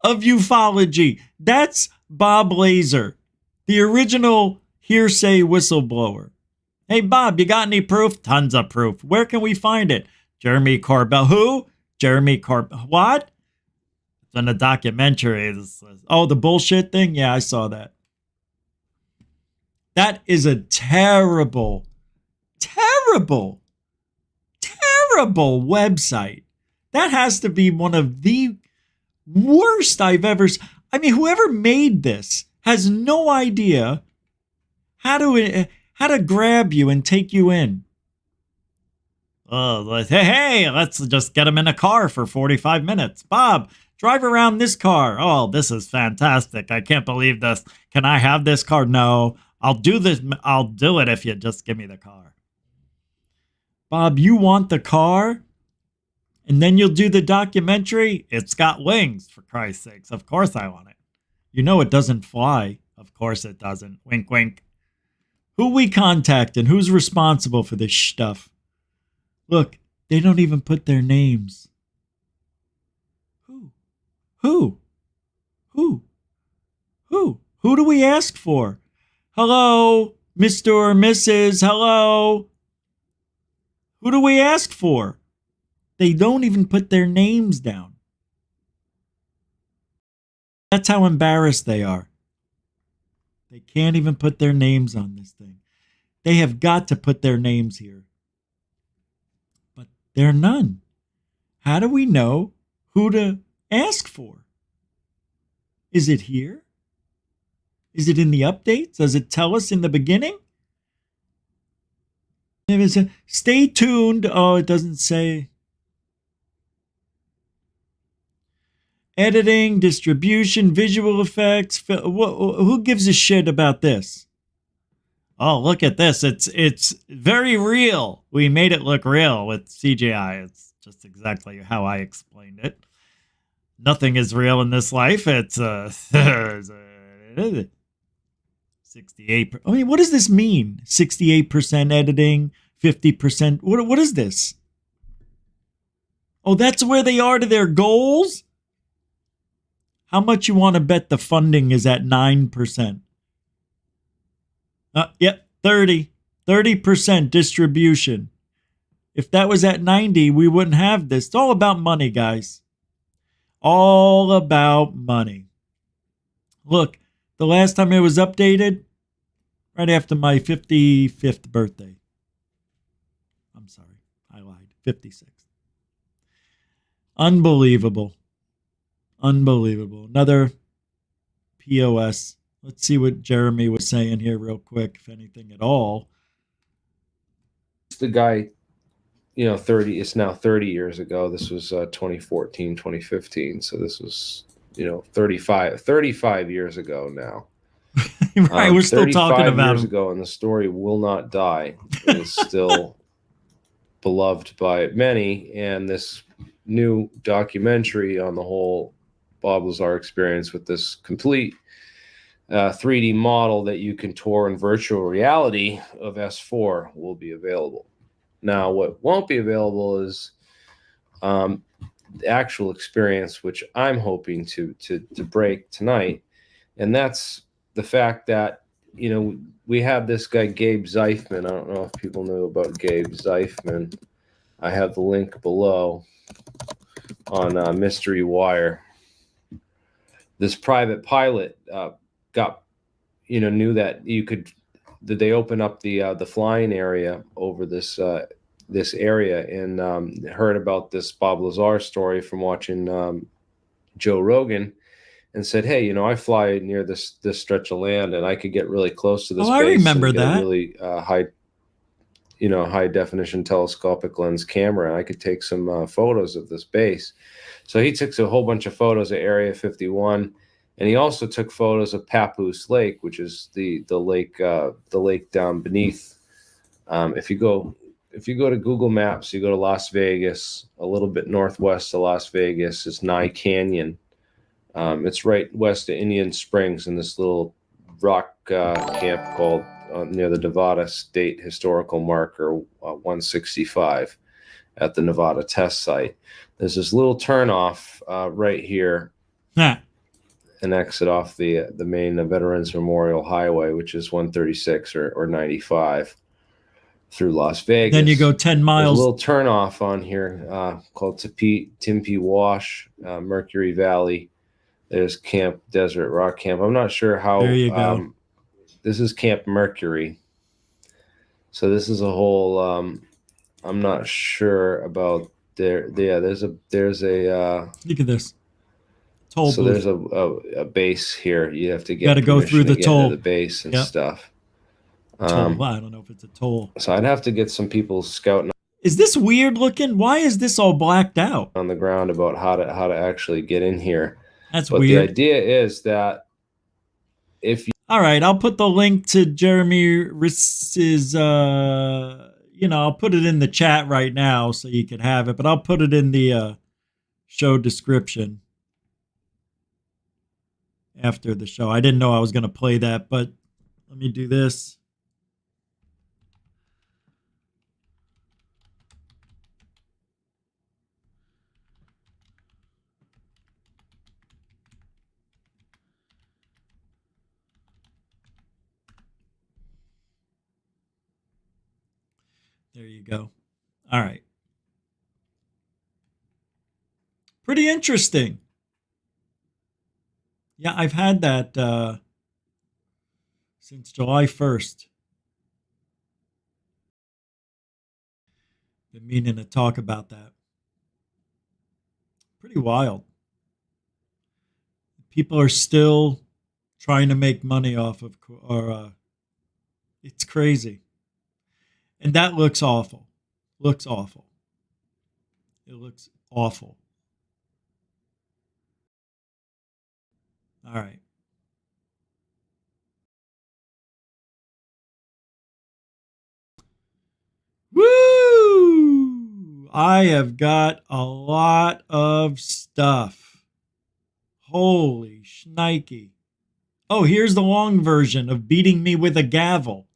A: of ufology. That's Bob Lazar, the original hearsay whistleblower. Hey, Bob, you got any proof? Tons of proof. Where can we find it? Jeremy Corbell. Who? Jeremy Corbell. What? It's in a documentary. Oh, the bullshit thing? Yeah, I saw that. That is a terrible, terrible, terrible website. That has to be one of the worst I've ever... I mean, whoever made this has no idea how to grab you and take you in. Oh, hey, let's just get him in a car for 45 minutes. Bob, drive around this car. Oh, this is fantastic. I can't believe this. Can I have this car? No, I'll do this. I'll do it if you just give me the car. Bob, you want the car? And then you'll do the documentary? It's got wings, for Christ's sakes. Of course I want it. You know it doesn't fly. Of course it doesn't. Wink, wink. Who we contacting? Who's responsible for this stuff? Look, they don't even put their names. Who? Who do we ask for? Hello, Mr. or Mrs. Hello? Who do we ask for? They don't even put their names down. That's how embarrassed they are. They can't even put their names on this thing. They have got to put their names here. But there are none. How do we know who to ask for? Is it here? Is it in the updates? Does it tell us in the beginning? If it's stay tuned. Oh, it doesn't say. Editing, distribution, visual effects. Who gives a shit about this? Oh, look at this. It's very real. We made it look real with CGI. It's just exactly how I explained it. Nothing is real in this life. It's 68. I mean, what does this mean? 68% editing, 50%. What is this? Oh, that's where they are to their goals? How much you want to bet the funding is at 9%? Yep, 30. 30% distribution. If that was at 90, we wouldn't have this. It's all about money, guys. All about money. Look, the last time it was updated, right after my 55th birthday. I'm sorry, I lied. 56th. Unbelievable. Unbelievable. Another POS. Let's see what Jeremy was saying here real quick, if anything at all.
U: The guy, 30, it's now 30 years ago. This was 2014, 2015. So this was, 35 years ago now.
A: Right, we're still talking about
U: 35 years ago, and the story will not die. It is still beloved by many, and this new documentary on the whole Bob Lazar experience with this complete 3D model that you can tour in virtual reality of S4 will be available. Now, what won't be available is the actual experience, which I'm hoping to break tonight, and that's the fact that we have this guy Gabe Zeifman. I don't know if people know about Gabe Zeifman. I have the link below on Mystery Wire. This private pilot got knew that that they open up the flying area over this area, and heard about this Bob Lazar story from watching Joe Rogan, and said, hey, I fly near this stretch of land, and I could get really close to this
A: Oh, I
U: base
A: remember
U: and get
A: that.
U: a really high definition telescopic lens camera, and I could take some photos of this base. So he took a whole bunch of photos of Area 51, and he also took photos of Papoose Lake, which is the lake down beneath. If you go to Google Maps, you go to Las Vegas, a little bit northwest of Las Vegas is Nye Canyon. It's right west of Indian Springs in this little rock camp called near the Nevada State Historical Marker 165 at the Nevada test site. There's this little turnoff right here, an exit off the main Veterans Memorial Highway, which is 136 or 95 through Las Vegas.
A: Then you go 10 miles.
U: There's a little turnoff on here called Tempe Wash, Mercury Valley. There's Camp Desert Rock Camp. I'm not sure how.
A: There you go.
U: This is Camp Mercury. So this is a whole. I'm not sure about there. Yeah, there's a.
A: Look at this. Toll
U: so
A: booth.
U: there's a base here. You have to get.
A: Got to go through the
U: to
A: toll.
U: The base and stuff.
A: Toll. Well, I don't know if it's a toll.
U: So I'd have to get some people scouting.
A: Is this weird looking? Why is this all blacked out
U: on the ground about how to actually get in here?
A: That's
U: but
A: weird.
U: The idea is that if you.
A: All right, I'll put the link to Jeremy Riss's. I'll put it in the chat right now so you can have it, but I'll put it in the show description after the show. I didn't know I was going to play that, but let me do this. There you go. All right. Pretty interesting. Yeah, I've had that since July 1st. Been meaning to talk about that. Pretty wild. People are still trying to make money off of, it's crazy. And that looks awful. Looks awful. It looks awful. All right. Woo! I have got a lot of stuff. Holy shnikey. Oh, here's the long version of beating me with a gavel.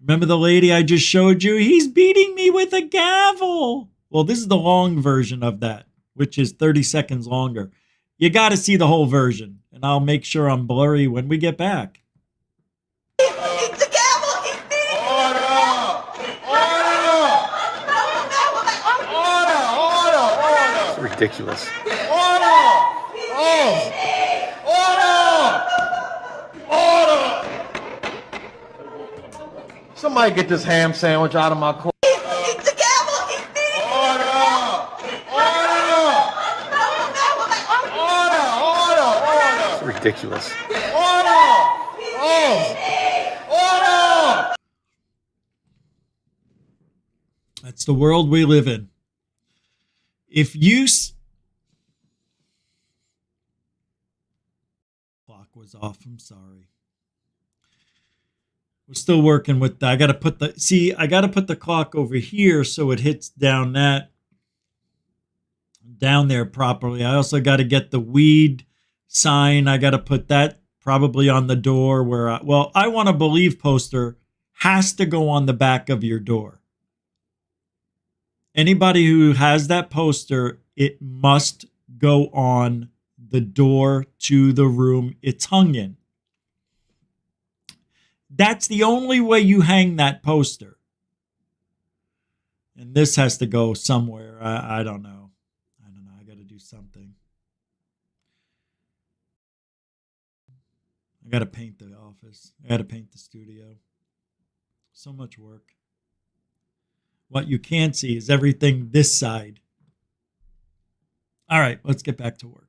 A: Remember the lady I just showed you? He's beating me with a gavel. Well, this is the long version of that, which is 30 seconds longer. You got to see the whole version, and I'll make sure I'm blurry when we get back.
U: It's ridiculous.
Q: Somebody get this ham sandwich out of my court.
U: It's ridiculous.
A: That's the world we live in. If you clock was off, I'm sorry. We're still working with that. I got to put the clock over here so it hits down there properly. I also got to get the weed sign. I got to put that probably on the door where I Want to Believe poster has to go on the back of your door. Anybody who has that poster, it must go on the door to the room it's hung in. That's the only way you hang that poster. And this has to go somewhere. I don't know. I got to do something. I got to paint the office. I got to paint the studio. So much work. What you can't see is everything this side. All right, let's get back to work.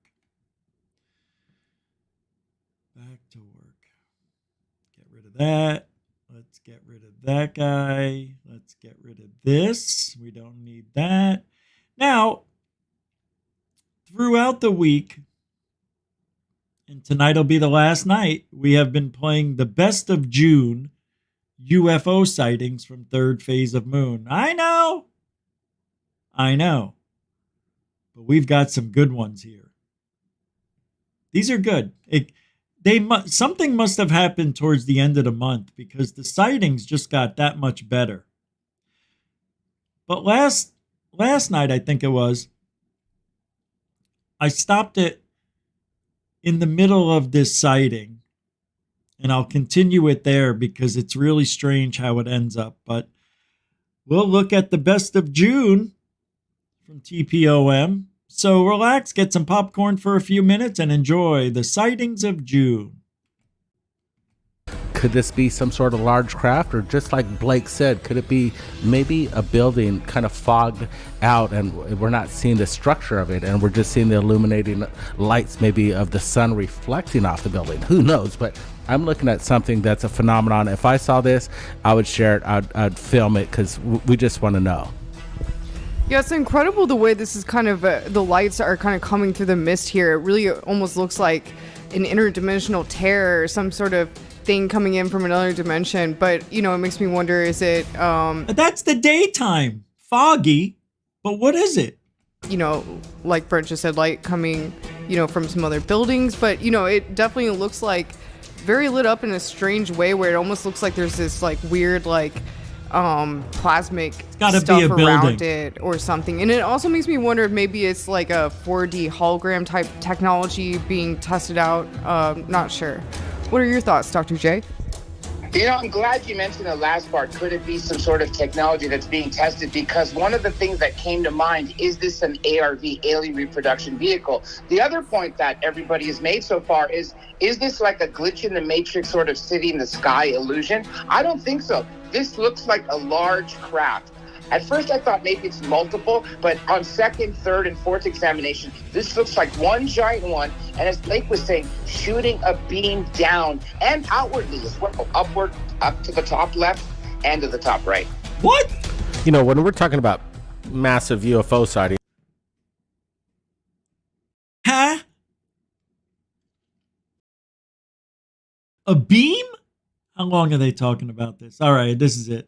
A: Back to work. Get rid of that. Let's get rid of that guy. Let's get rid of this. We don't need that. Now, throughout the week, and tonight will be the last night, we have been playing the best of June UFO sightings from third phase of moon. I know. But we've got some good ones here. These are good. Something must have happened towards the end of the month because the sightings just got that much better. But last night, I think it was, I stopped it in the middle of this sighting, and I'll continue it there because it's really strange how it ends up. But we'll look at the best of June from TPOM. So relax, get some popcorn for a few minutes, and enjoy the sightings of June.
D: Could this be some sort of large craft, or just like Blake said, could it be maybe a building kind of fogged out and we're not seeing the structure of it and we're just seeing the illuminating lights maybe of the sun reflecting off the building? Who knows? But I'm looking at something that's a phenomenon. If I saw this, I would share it. I'd film it because we just want to know.
F: Yeah, it's incredible the way this is kind of, the lights are kind of coming through the mist here. It really almost looks like an interdimensional tear or some sort of thing coming in from another dimension. But, you know, it makes me wonder, is it...
A: That's the daytime. Foggy. But what is it?
F: You know, like Brent just said, light coming, you know, from some other buildings. But, you know, it definitely looks like very lit up in a strange way where it almost looks like there's this, like, weird, like... plasmic stuff around it or something. And it also makes me wonder if maybe it's like a 4D hologram type technology being tested out. Not sure. What are your thoughts, Dr. J?
W: You know, I'm glad you mentioned the last part. Could it be some sort of technology that's being tested? Because one of the things that came to mind, is this an ARV, alien reproduction vehicle? The other point that everybody has made so far is this like a glitch in the matrix sort of city in the sky illusion? I don't think so. This looks like a large craft. At first I thought maybe it's multiple, but on second, third, and fourth examination, this looks like one giant one. And as Blake was saying, shooting a beam down and outwardly as well, upward, up to the top left and to the top right.
A: What?
D: You know, when we're talking about massive UFO sightings.
A: Huh? A beam? How long are they talking about this? All right, this is it.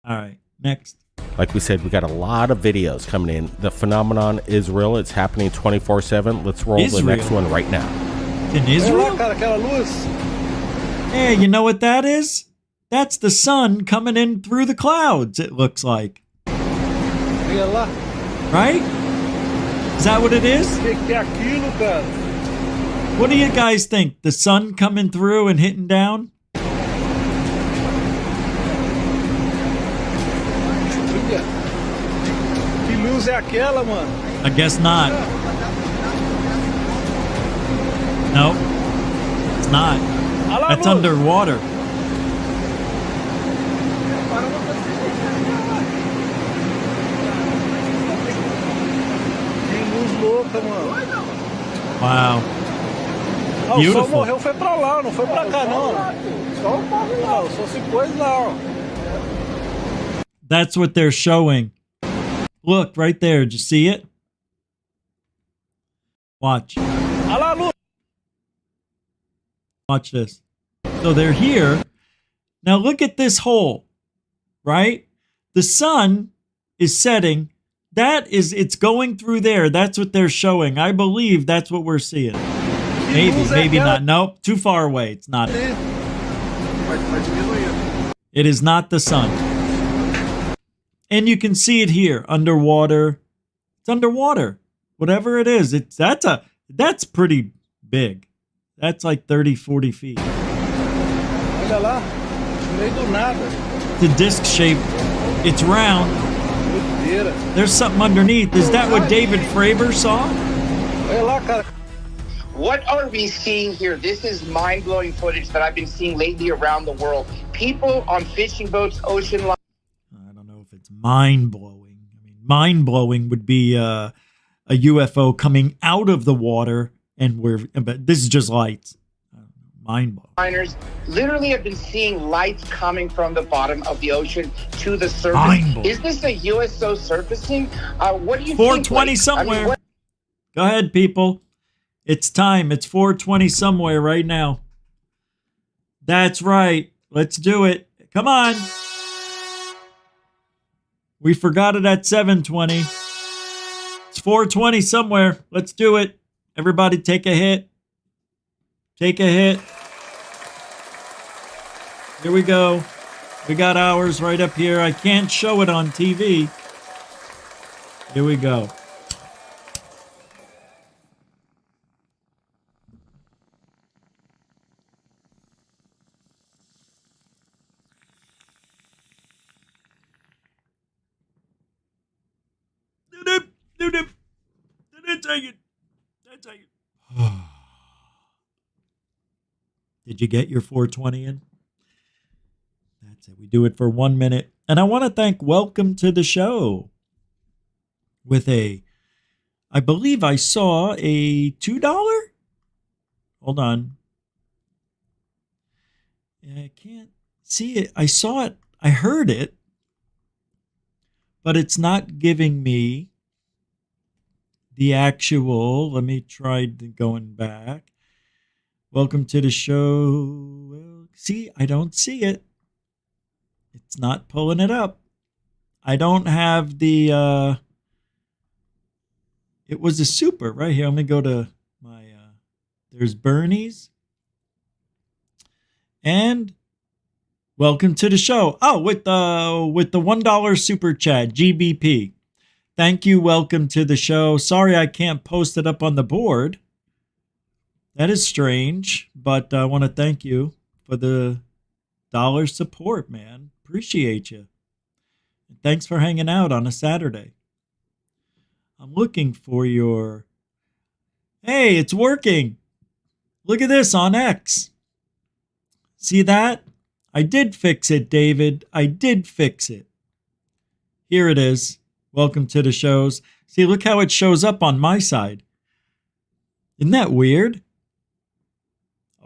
A: All right, next.
D: Like we said, we got a lot of videos coming in. The phenomenon is real. It's happening 24/7. Let's roll the next one right now.
A: In Israel? Hey, you know what that is? That's the sun coming in through the clouds, it looks like. Right? Is that what it is? What do you guys think? The sun coming through and hitting down? I guess not. Nope. It's not. That's underwater. Wow. Beautiful.
B: Só morreu foi pra lá, não foi pra cá não. Só se pôs lá, ó.
A: That's what they're showing. Look, right there. Did you see it? Watch. Watch this. So they're here. Now look at this hole, right? The sun is setting. It's going through there. That's what they're showing. I believe that's what we're seeing. Maybe not. Nope, too far away. It's not it. It is not the sun. And you can see it here, underwater. It's underwater. Whatever it is, that's pretty big. That's like 30, 40 feet.
B: Olha lá, no meio do nada.
A: The disc shape, it's round. There's something underneath. Is that what David Fravor saw?
W: Olha lá, cara. What are we seeing here? This is mind-blowing footage that I've been seeing lately around the world. People on fishing boats, ocean liners.
A: I don't know if it's mind-blowing. I mean, mind-blowing would be a UFO coming out of the water, but this is just lights. Mind-blowing.
W: Liners literally have been seeing lights coming from the bottom of the ocean to the surface. Is this a USO surfacing? What do you
A: 420
W: think?
A: somewhere. Go ahead, people. It's time. It's 420 somewhere right now. That's right. Let's do it. Come on. We forgot it at 720. It's 420 somewhere. Let's do it. Everybody take a hit. Take a hit. Here we go. We got ours right up here. I can't show it on TV. Here we go. Did you get your 420 in? That's it. We do it for 1 minute. And I want to thank Welcome to the Show with I believe I saw a $2. Hold on. I can't see it. I saw it. I heard it. But it's not giving me the actual. Let me try going back. Welcome to the show. See, I don't see it. It's not pulling it up. I don't have the, it was a super right here. I'm going to go to my, there's Bernie's. And welcome to the show. Oh, with the $1 super chat, GBP. Thank you. Welcome to the show. Sorry I can't post it up on the board. That is strange, but I want to thank you for the dollar support, man. Appreciate you. And thanks for hanging out on a Saturday. I'm looking for your... Hey, it's working. Look at this on X. See that? I did fix it, David. I did fix it. Here it is. Welcome to the shows. See, look how it shows up on my side. Isn't that weird?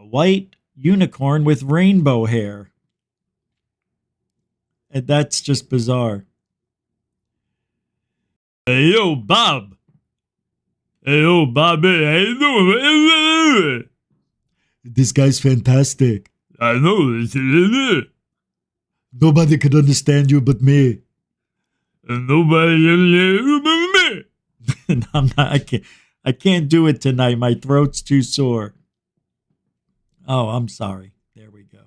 A: A white unicorn with rainbow hair. And that's just bizarre. Hey, yo, Bob. Hey, yo, Bobby. How you doing? This guy's fantastic. I know. Nobody could understand you but me. And nobody can but me. I'm not. I can't do it tonight. My throat's too sore. Oh, I'm sorry. There we go.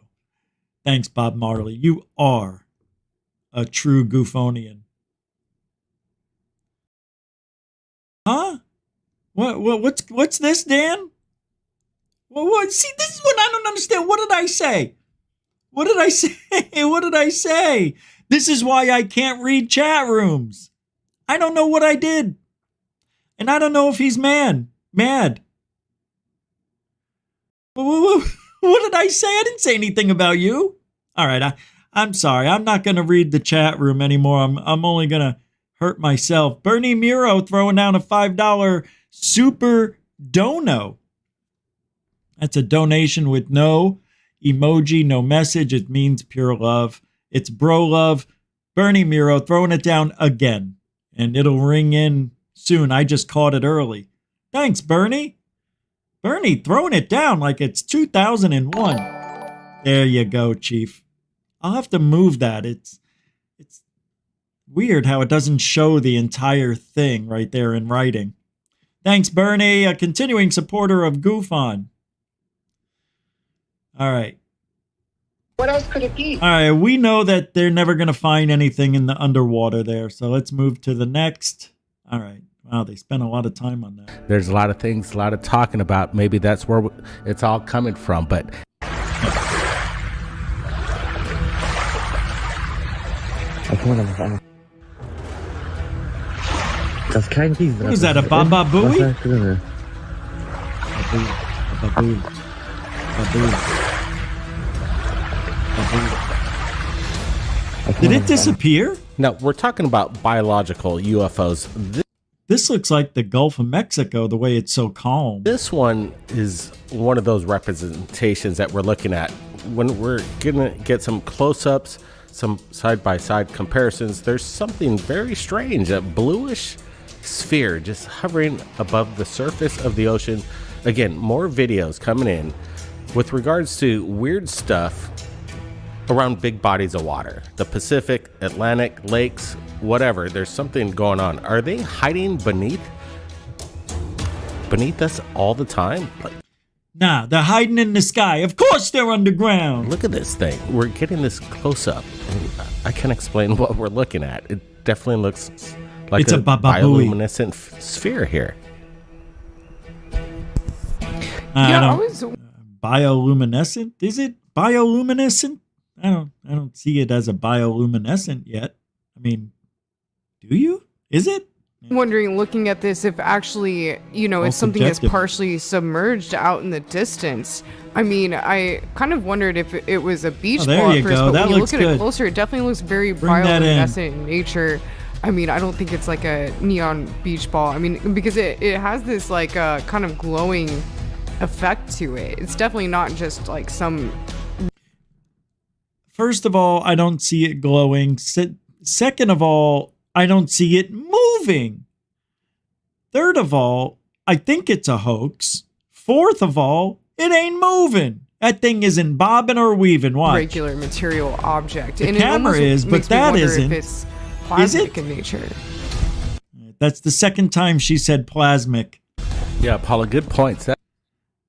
A: Thanks, Bob Marley. You are a true Goofonian. Huh? What's this, Dan? What? See, this is what I don't understand. What did I say? What did I say? What did I say? This is why I can't read chat rooms. I don't know what I did. And I don't know if he's mad. What did I say? I didn't say anything about you. All right, I'm sorry. I'm not going to read the chat room anymore. I'm only going to hurt myself. Bernie Muro throwing down a $5 super dono. That's a donation with no emoji, no message. It means pure love. It's bro love. Bernie Muro throwing it down again. And it'll ring in soon. I just caught it early. Thanks, Bernie. Bernie throwing it down like it's 2001. There you go, Chief. I'll have to move that. It's weird how it doesn't show the entire thing right there in writing. Thanks, Bernie, a continuing supporter of GUFON. All right.
W: What else could it be?
A: All right, we know that they're never going to find anything in the underwater there, so let's move to the next. All right. Wow, they spent a lot of time on that.
D: There's a lot of things, a lot of talking about. Maybe that's where it's all coming from, but...
A: What is that, a Baba Booey? Baboon. Did it disappear?
D: No, we're talking about biological UFOs.
A: This looks like the Gulf of Mexico, the way it's so calm.
D: This one is one of those representations that we're looking at. When we're gonna get some close-ups, some side-by-side comparisons, there's something very strange, a bluish sphere just hovering above the surface of the ocean. Again, more videos coming in with regards to weird stuff around big bodies of water. The Pacific, Atlantic, lakes, whatever. There's something going on. Are they hiding beneath us all the time?
A: Nah, they're hiding in the sky. Of course they're underground.
D: Look at this thing. We're getting this close up. And I can't explain what we're looking at. It definitely looks like
A: it's
D: a
A: a
D: bioluminescent sphere here.
A: Bioluminescent? Is it bioluminescent? I don't see it as a bioluminescent yet. I mean, do you? Is it?
F: Wondering, looking at this, if actually, it's something that's partially submerged out in the distance. I mean, I kind of wondered if it was a beach ball at first, but when you look at it closer, it definitely looks very bioluminescent in nature. I mean, I don't think it's like a neon beach ball. I mean, because it has this like kind of glowing effect to it. It's definitely not just like some...
A: First of all, I don't see it glowing. Second of all, I don't see it moving. Third of all, I think it's a hoax. Fourth of all, it ain't moving. That thing isn't bobbing or weaving. Watch.
F: Regular material object.
A: The camera is, but that isn't.
F: If it's plasmic in nature.
A: That's the second time she said plasmic.
D: Yeah, Paula, good points.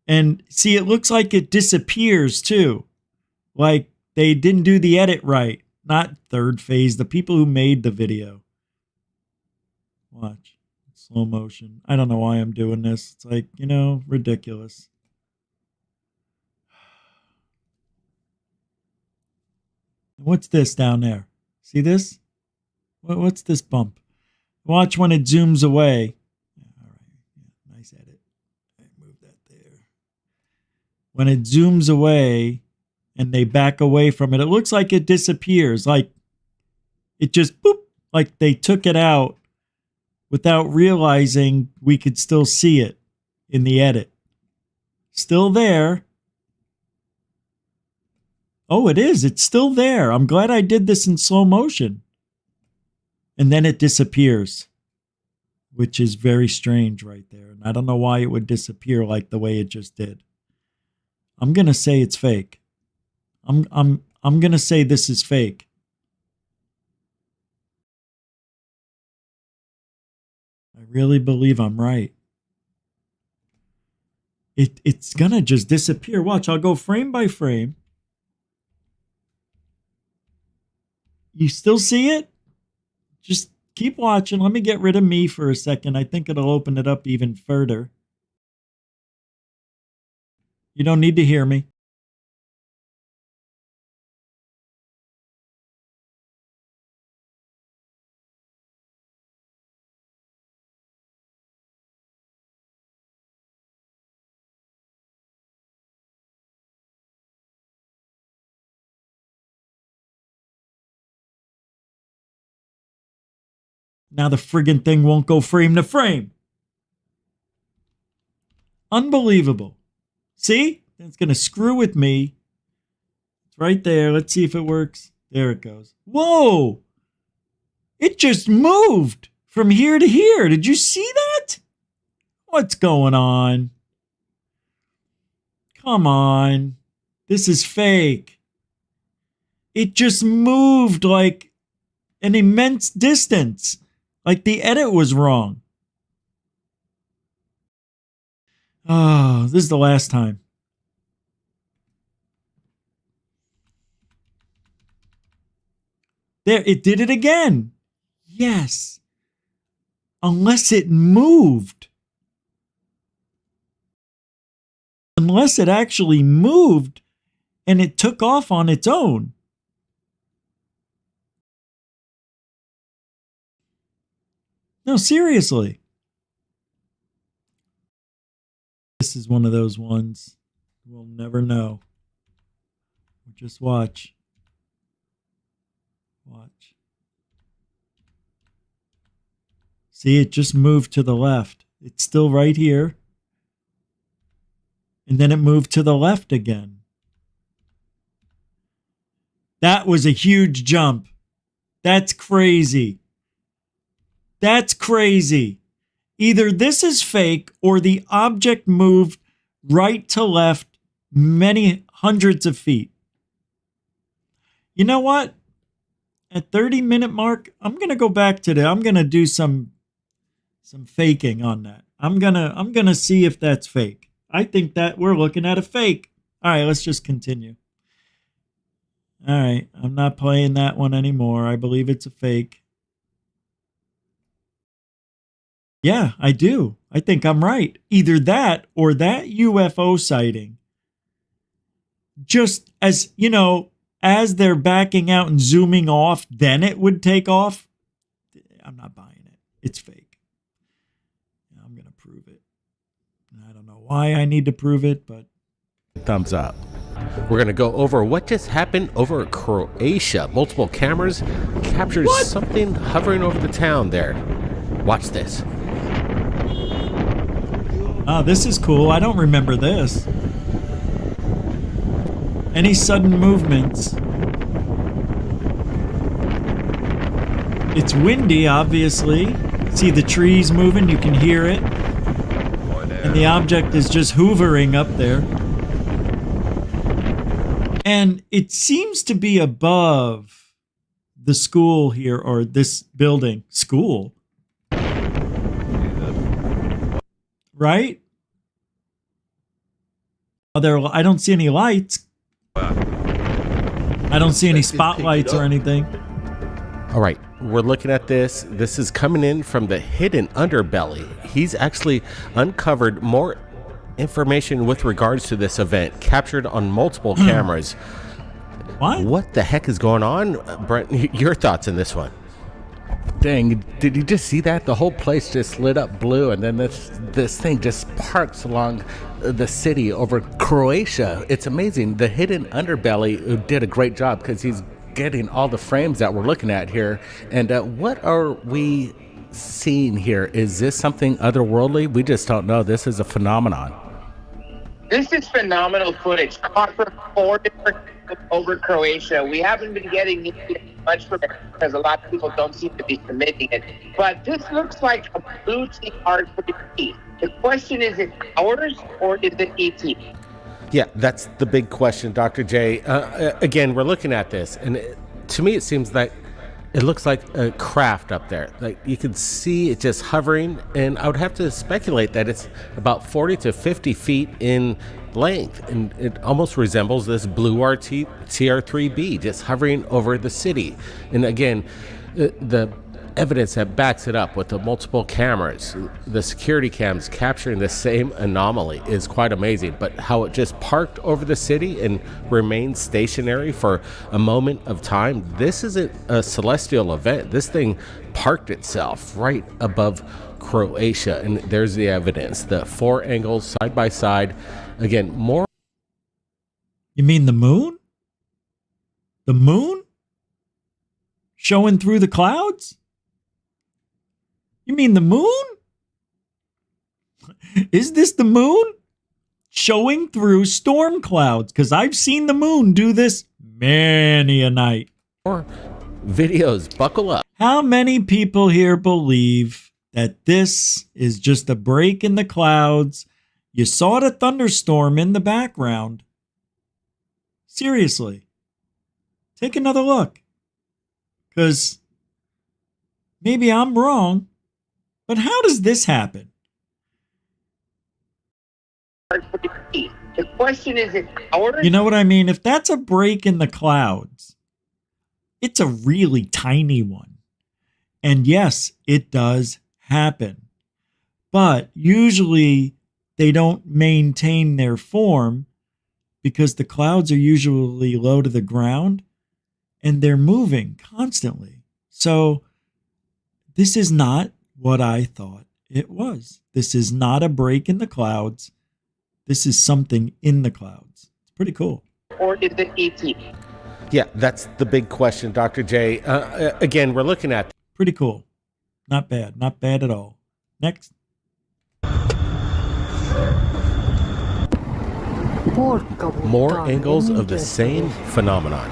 A: And see, it looks like it disappears too. Like they didn't do the edit right. Not third phase, the people who made the video. Watch. Slow motion. I don't know why I'm doing this. It's like, ridiculous. What's this down there? See this? What's this bump? Watch when it zooms away. All right. Yeah, nice edit. I move that there. When it zooms away and they back away from it, it looks like it disappears. Like it just boop, like they took it out without realizing we could still see it in the edit. Still there. Oh, it is. It's still there. I'm glad I did this in slow motion. And then it disappears, which is very strange right there. And I don't know why it would disappear like the way it just did. I'm going to say it's fake. I'm going to say this is fake. I really believe I'm right. It's going to just disappear. Watch, I'll go frame by frame. You still see it? Just keep watching. Let me get rid of me for a second. I think it'll open it up even further. You don't need to hear me. Now the friggin' thing won't go frame to frame. Unbelievable. See? It's going to screw with me. It's right there. Let's see if it works. There it goes. Whoa! It just moved from here to here. Did you see that? What's going on? Come on. This is fake. It just moved like an immense distance. Like the edit was wrong. Oh, this is the last time. There, it did it again. Yes. Unless it moved. Unless it actually moved and it took off on its own. No, seriously. This is one of those ones we'll never know. Just watch. Watch. See, it just moved to the left. It's still right here. And then it moved to the left again. That was a huge jump. That's crazy. That's crazy. Either this is fake or the object moved right to left many hundreds of feet. You know what? At 30-minute mark, I'm going to go back to I'm going to do some faking on that. I'm going to see if that's fake. I think that we're looking at a fake. All right, let's just continue. All right, I'm not playing that one anymore. I believe it's a fake. Yeah, I do. I think I'm right. Either that or that UFO sighting. Just as, you know, as they're backing out and zooming off, then it would take off. I'm not buying it. It's fake. I'm going to prove it. I don't know why I need to prove it, but...
G: Thumbs up. We're going to go over what just happened over Croatia. Multiple cameras captured something hovering over the town there. Watch this.
A: Oh, this is cool. I don't remember this. Any sudden movements? It's windy, obviously. See the trees moving, you can hear it. And the object is just hoovering up there. And it seems to be above the school here, or this building. School? Right? Oh, I don't see any lights. I don't see any spotlights or anything.
G: All right, we're looking at this. This is coming in from the hidden underbelly. He's actually uncovered more information with regards to this event, captured on multiple cameras. What the heck is going on? Brent, your thoughts on this one?
D: Dang, did you just see that? The whole place just lit up blue, and then this thing just parks along the city over Croatia. It's amazing. The hidden underbelly did a great job because he's getting all the frames that we're looking at here. And what are we seeing here? Is this something otherworldly? We just don't know. This is a phenomenon.
W: This is phenomenal footage caught from 4 different over Croatia. We haven't been getting much from it because a lot of people don't seem to be submitting it. But this looks like a blue TR-3B. The question is it ours or is it ET?
G: Yeah, that's the big question, Dr. J. Again, we're looking at this, and to me it seems like it looks like a craft up there. Like you can see it just hovering, and I would have to speculate that it's about 40 to 50 feet in length, and it almost resembles this blue TR-3B just hovering over the city. And again, the evidence that backs it up with the multiple cameras, the security cams capturing the same anomaly is quite amazing. But how it just parked over the city and remained stationary for a moment of time, this isn't a celestial event. This thing parked itself right above Croatia, and there's the evidence, the 4 angles side by side. Again, more.
A: You mean the moon? The moon? Showing through the clouds? You mean the moon? Is this the moon? Showing through storm clouds? Because I've seen the moon do this many a night.
G: More videos, buckle up.
A: How many people here believe that this is just a break in the clouds? You saw the thunderstorm in the background. Seriously. Take another look. Because maybe I'm wrong. But how does this happen?
W: The question is it ours?
A: You know what I mean? If that's a break in the clouds, it's a really tiny one. And yes, it does happen. But usually they don't maintain their form because the clouds are usually low to the ground and they're moving constantly. So this is not what I thought it was. This is not a break in the clouds. this is something in the clouds. It's pretty cool.
W: Or is it ET?
G: Yeah, that's the big question, Dr. J. Again, we're looking at.
A: Pretty cool. Not bad. Not bad at all. Next.
G: More angles of the same phenomenon.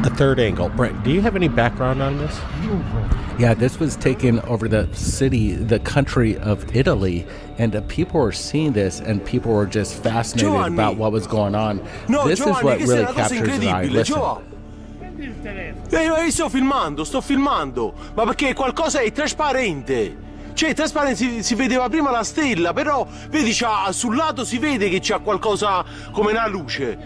G: A third angle. Brent, do you have any background on this?
D: Yeah, this was taken over the city, the country of Italy, and people were seeing this, and people were just fascinated about what was going on. This is what really captures the eye. Listen.
H: Io sto filmando, ma perché qualcosa è trasparente. Cioè, trasparente si vedeva prima la stella, però vedi sul lato si vede che c'ha qualcosa come una luce.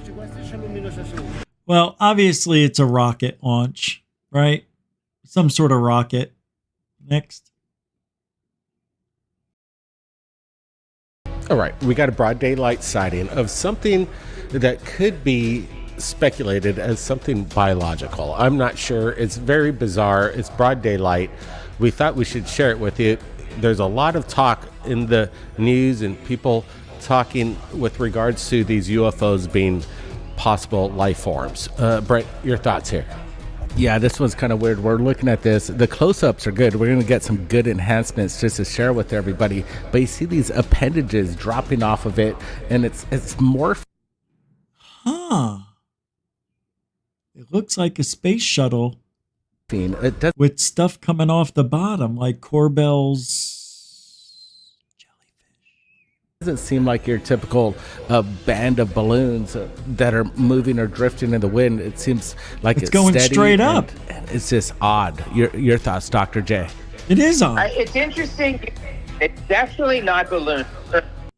A: Well, obviously it's a rocket launch, right? Some sort of rocket. Next.
G: All right, we got a broad daylight sighting of something that could be speculated as something biological. I'm not sure. It's very bizarre. It's broad daylight. We thought we should share it with you. There's a lot of talk in the news and people talking with regards to these UFOs being possible life forms. Brent, your thoughts here?
D: Yeah, this one's kind of weird. We're looking at this. The close-ups are good. We're going to get some good enhancements just to share with everybody. But you see these appendages dropping off of it, and it's more.
A: Huh. It looks like a space shuttle with stuff coming off the bottom, like Corbell's.
D: Doesn't seem like your typical band of balloons that are moving or drifting in the wind. It seems like it's
A: going
D: steady
A: straight up.
D: And it's just odd. Your thoughts, Dr. J?
A: It is odd.
W: It's interesting. It's definitely not balloons.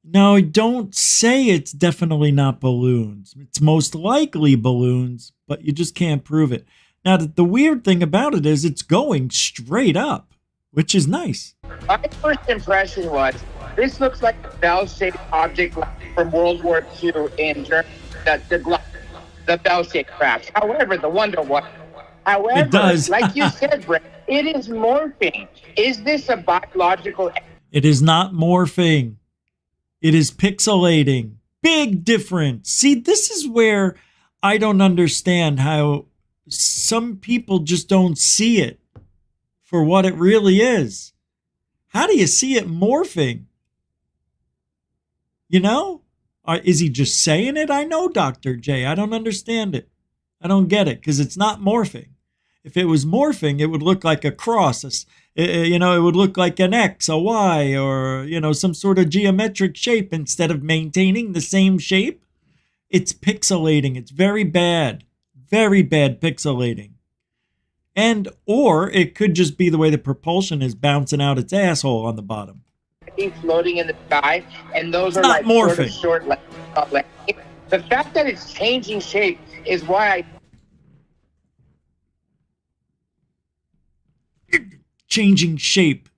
A: No, don't say it's definitely not balloons. It's most likely balloons, but you just can't prove it. Now, the weird thing about it is it's going straight up, which is nice.
W: My first impression was, this looks like a bell-shaped object from World War II in Germany, the bell-shaped craft. However, the wonder what? However,
A: it does.
W: Like you said, Brett, it is morphing. Is this a biological?
A: It is not morphing. It is pixelating. Big difference. See, this is where I don't understand how some people just don't see it for what it really is. How do you see it morphing? You know? Is he just saying it? I know, Dr. J. I don't understand it. I don't get it because it's not morphing. If it was morphing, it would look like a cross. It would look like an X, a Y, or, some sort of geometric shape instead of maintaining the same shape. It's pixelating. It's very bad pixelating. Or it could just be the way the propulsion is bouncing out its asshole on the bottom.
W: Floating in the sky, and those
A: it's
W: are
A: not
W: like
A: morphing.
W: Short. The fact that it's changing shape is why
A: changing shape.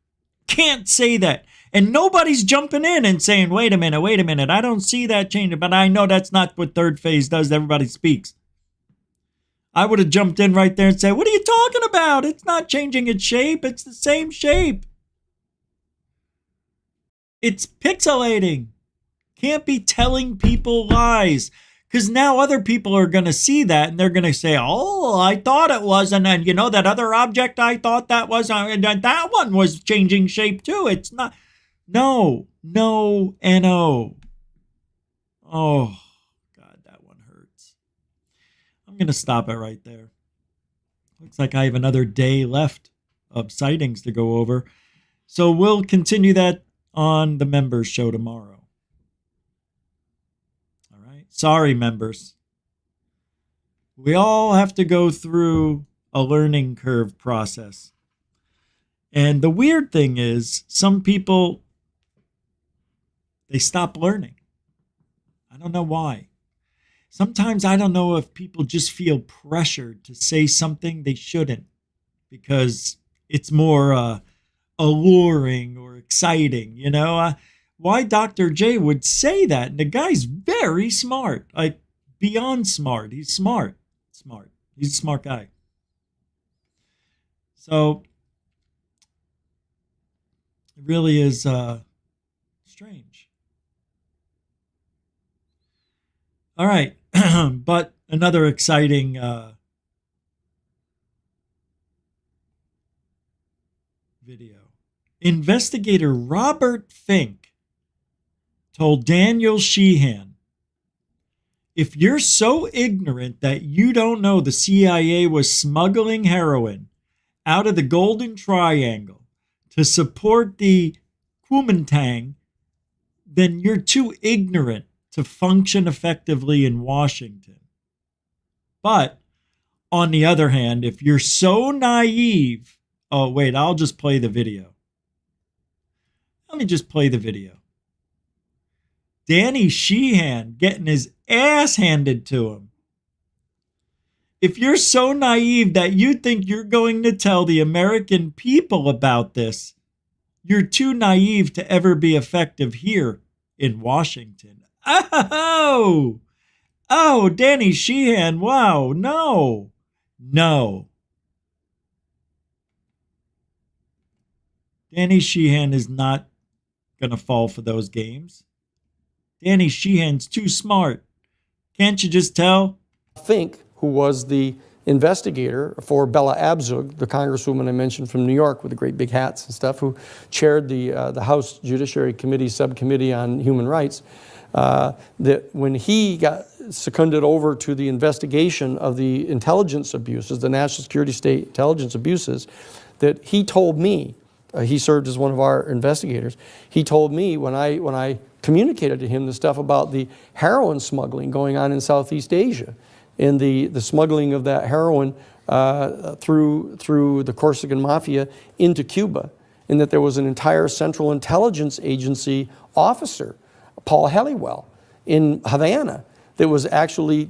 A: Can't say that. And nobody's jumping in and saying, wait a minute, I don't see that changing, but I know that's not what third phase does. Everybody speaks. I would have jumped in right there and said, what are you talking about? It's not changing its shape. It's the same shape. It's pixelating. Can't be telling people lies. Because now other people are going to see that and they're going to say, oh, I thought it was. And then, that other object I thought that was, and that one was changing shape too. It's not. No, and oh. Oh, God, that one hurts. I'm going to stop it right there. Looks like I have another day left of sightings to go over. So we'll continue that on the members show tomorrow. All right. Sorry, members. We all have to go through a learning curve process. And the weird thing is, some people, they stop learning. I don't know why. Sometimes I don't know if people just feel pressured to say something they shouldn't because it's more alluring or exciting, why Dr. J would say that. And the guy's very smart, like beyond smart. He's smart. He's a smart guy. So It really is strange. All right. But another exciting video. Investigator Robert Fink told Daniel Sheehan, if you're so ignorant that you don't know the CIA was smuggling heroin out of the Golden Triangle to support the Kuomintang, then you're too ignorant to function effectively in Washington. But on the other hand, if you're so naive, oh, wait, I'll just play the video. Let me just play the video. Danny Sheehan getting his ass handed to him. If you're so naive that you think you're going to tell the American people about this, you're too naive to ever be effective here in Washington. Oh, Danny Sheehan, wow, no. Danny Sheehan is not going to fall for those games. Danny Sheehan's too smart. Can't you just tell?
E: Fink, who was the investigator for Bella Abzug, the congresswoman I mentioned from New York with the great big hats and stuff, who chaired the House Judiciary Committee subcommittee on human rights, that when he got seconded over to the investigation of the intelligence abuses, the national security state intelligence abuses, that he told me, he served as one of our investigators, he told me when I communicated to him the stuff about the heroin smuggling going on in Southeast Asia, and the smuggling of that heroin through the Corsican Mafia into Cuba, and that there was an entire Central Intelligence Agency officer, Paul Helliwell, in Havana, that was actually,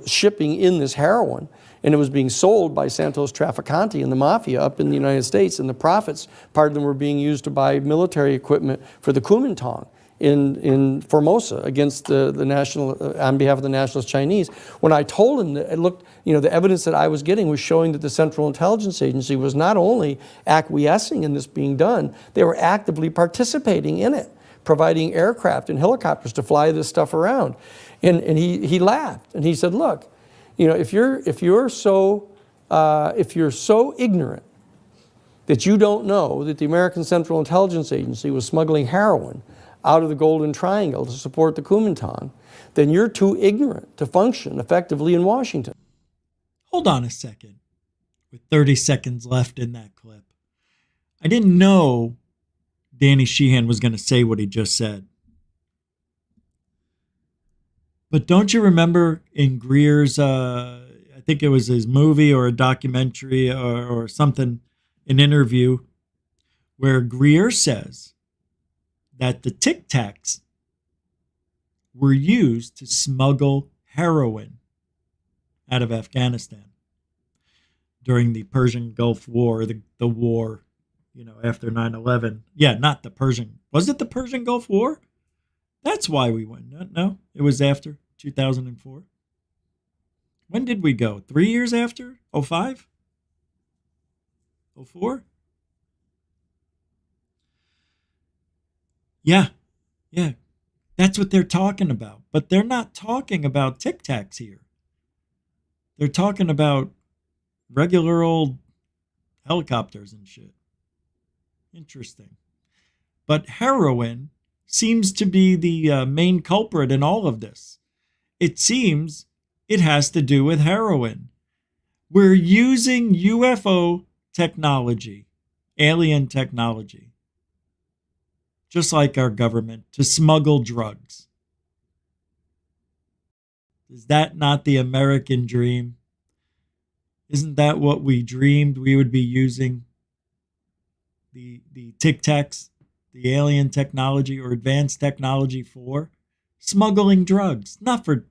E: shipping in this heroin, and it was being sold by Santos Trafficante and the Mafia up in the United States, and the profits, part of them were being used to buy military equipment for the Kuomintang in Formosa against the national, on behalf of the nationalist Chinese. When I told him that it looked, the evidence that I was getting was showing that the Central Intelligence Agency was not only acquiescing in this being done, they were actively participating in it, providing aircraft and helicopters to fly this stuff around. And he laughed and he said, look, if you're so ignorant that you don't know that the American Central Intelligence Agency was smuggling heroin out of the Golden Triangle to support the Kuomintang, then you're too ignorant to function effectively in Washington.
A: Hold on a second. With 30 seconds left in that clip, I didn't know Danny Sheehan was going to say what he just said. But don't you remember in Greer's, I think it was his movie or a documentary or something, an interview, where Greer says that the Tic Tacs were used to smuggle heroin out of Afghanistan during the Persian Gulf War, the war, after 9/11. Yeah, not the Persian. Was it the Persian Gulf War? That's why we went. No, it was after 2004. When did we go? 3 years after? 05? 04? Yeah. That's what they're talking about. But they're not talking about Tic Tacs here. They're talking about regular old helicopters and shit. Interesting. But heroin seems to be the main culprit in all of this. It seems it has to do with heroin. We're using UFO technology, alien technology, just like our government, to smuggle drugs. Is that not the American dream? Isn't that what we dreamed we would be using the Tic Tacs, the alien technology or advanced technology for? Smuggling drugs, not for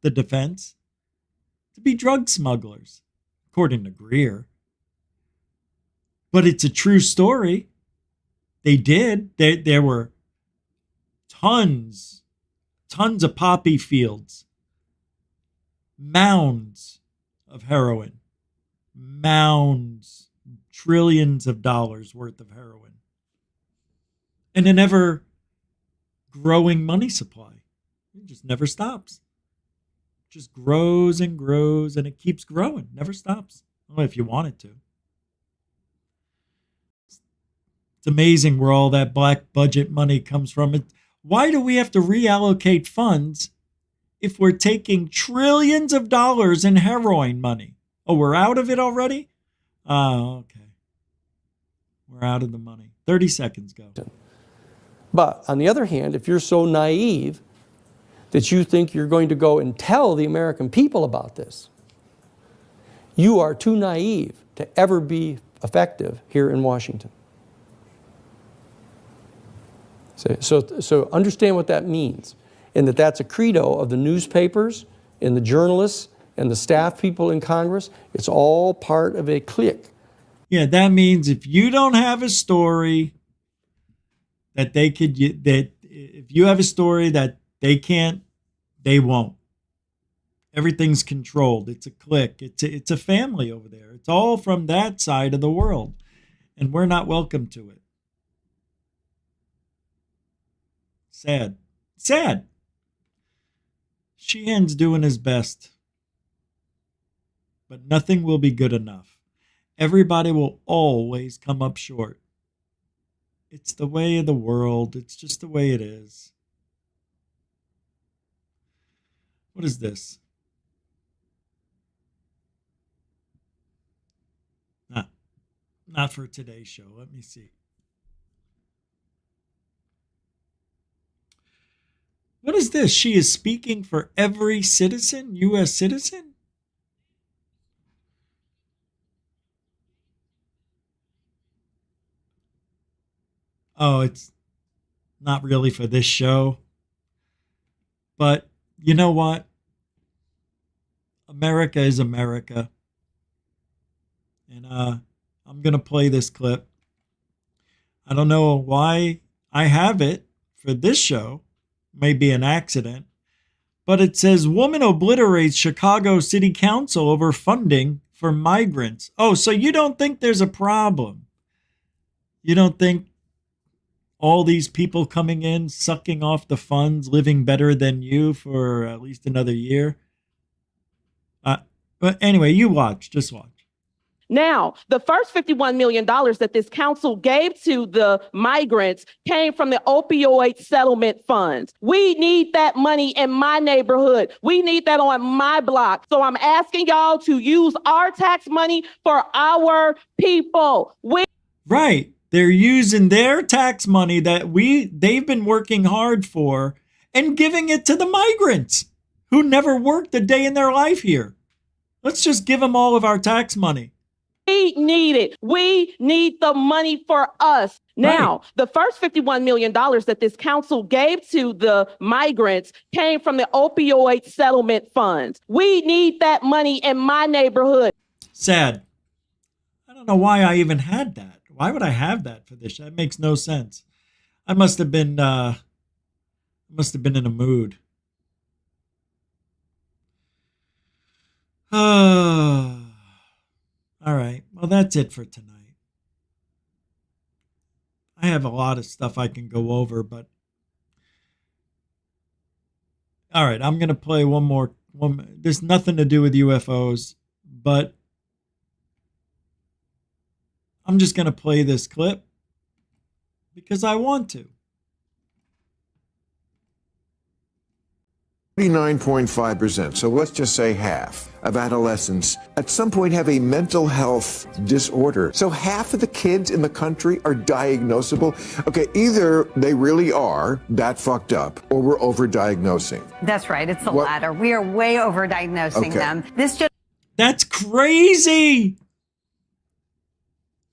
A: the defense, to be drug smugglers, according to Greer. But it's a true story. They did. There were tons of poppy fields, mounds of heroin, mounds, trillions of dollars worth of heroin. and an ever growing money supply. It just never stops. It just grows and grows, and it keeps growing, never stops. Well, if you want it to. It's amazing where all that black budget money comes from. Why do we have to reallocate funds if we're taking trillions of dollars in heroin money? Oh, we're out of it already? Oh, okay. We're out of the money. 30 seconds, go.
E: But on the other hand, if you're so naive that you think you're going to go and tell the American people about this, you are too naive to ever be effective here in Washington. So understand what that means, and that's a credo of the newspapers and the journalists and the staff people in Congress. It's all part of a clique.
A: Yeah, that means if you don't have a story that if you have a story that they can't, they won't. Everything's controlled. It's a clique. It's a family over there. It's all from that side of the world, and we're not welcome to it. Sad. Sad. Sheehan's doing his best, but nothing will be good enough. Everybody will always come up short. It's the way of the world. It's just the way it is. What is this? Not for today's show. Let me see. What is this? She is speaking for every citizen, U.S. citizen? Oh, it's not really for this show. But you know what? America is America. And I'm going to play this clip. I don't know why I have it for this show. Maybe an accident. But it says, woman obliterates Chicago City Council over funding for migrants. Oh, so you don't think there's a problem? You don't think all these people coming in, sucking off the funds, living better than you for at least another year? But anyway, you watch. Just watch.
I: Now, the first $51 million that this council gave to the migrants came from the opioid settlement funds. We need that money in my neighborhood. We need that on my block. So I'm asking y'all to use our tax money for our people.
A: Right. They're using their tax money that they've been working hard for and giving it to the migrants who never worked a day in their life here. Let's just give them all of our tax money.
I: We need it. We need the money for us. Now, the first $51 million that this council gave to the migrants came from the opioid settlement funds. We need that money in my neighborhood.
A: Sad. I don't know why I even had that. Why would I have that for this? That makes no sense. I must have been in a mood. All right. Well, that's it for tonight. I have a lot of stuff I can go over, but all right, I'm going to play one more. There's nothing to do with UFOs, but I'm just going to play this clip because I want to.
K: 39.5%, so let's just say half of adolescents at some point have a mental health disorder. So half of the kids in the country are diagnosable. Okay, either they really are that fucked up or we're overdiagnosing.
M: That's right, it's the latter. We are way overdiagnosing them.
A: That's crazy.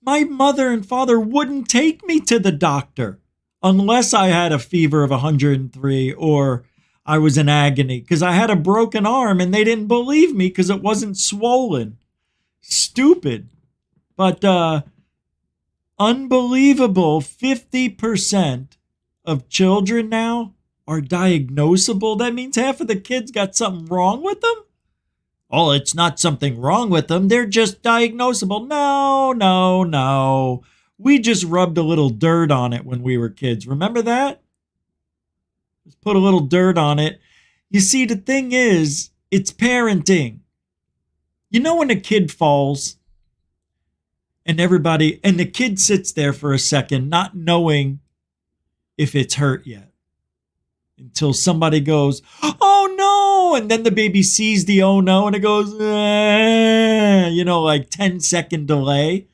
A: My mother and father wouldn't take me to the doctor unless I had a fever of 103 or I was in agony because I had a broken arm and they didn't believe me because it wasn't swollen. Stupid. But unbelievable, 50% of children now are diagnosable. That means half of the kids got something wrong with them? Oh, it's not something wrong with them. They're just diagnosable. No. We just rubbed a little dirt on it when we were kids. Remember that? Just put a little dirt on it. You see, the thing is, it's parenting. You know when a kid falls and the kid sits there for a second not knowing if it's hurt yet until somebody goes, oh no, and then the baby sees the oh no and it goes, like 10-second delay.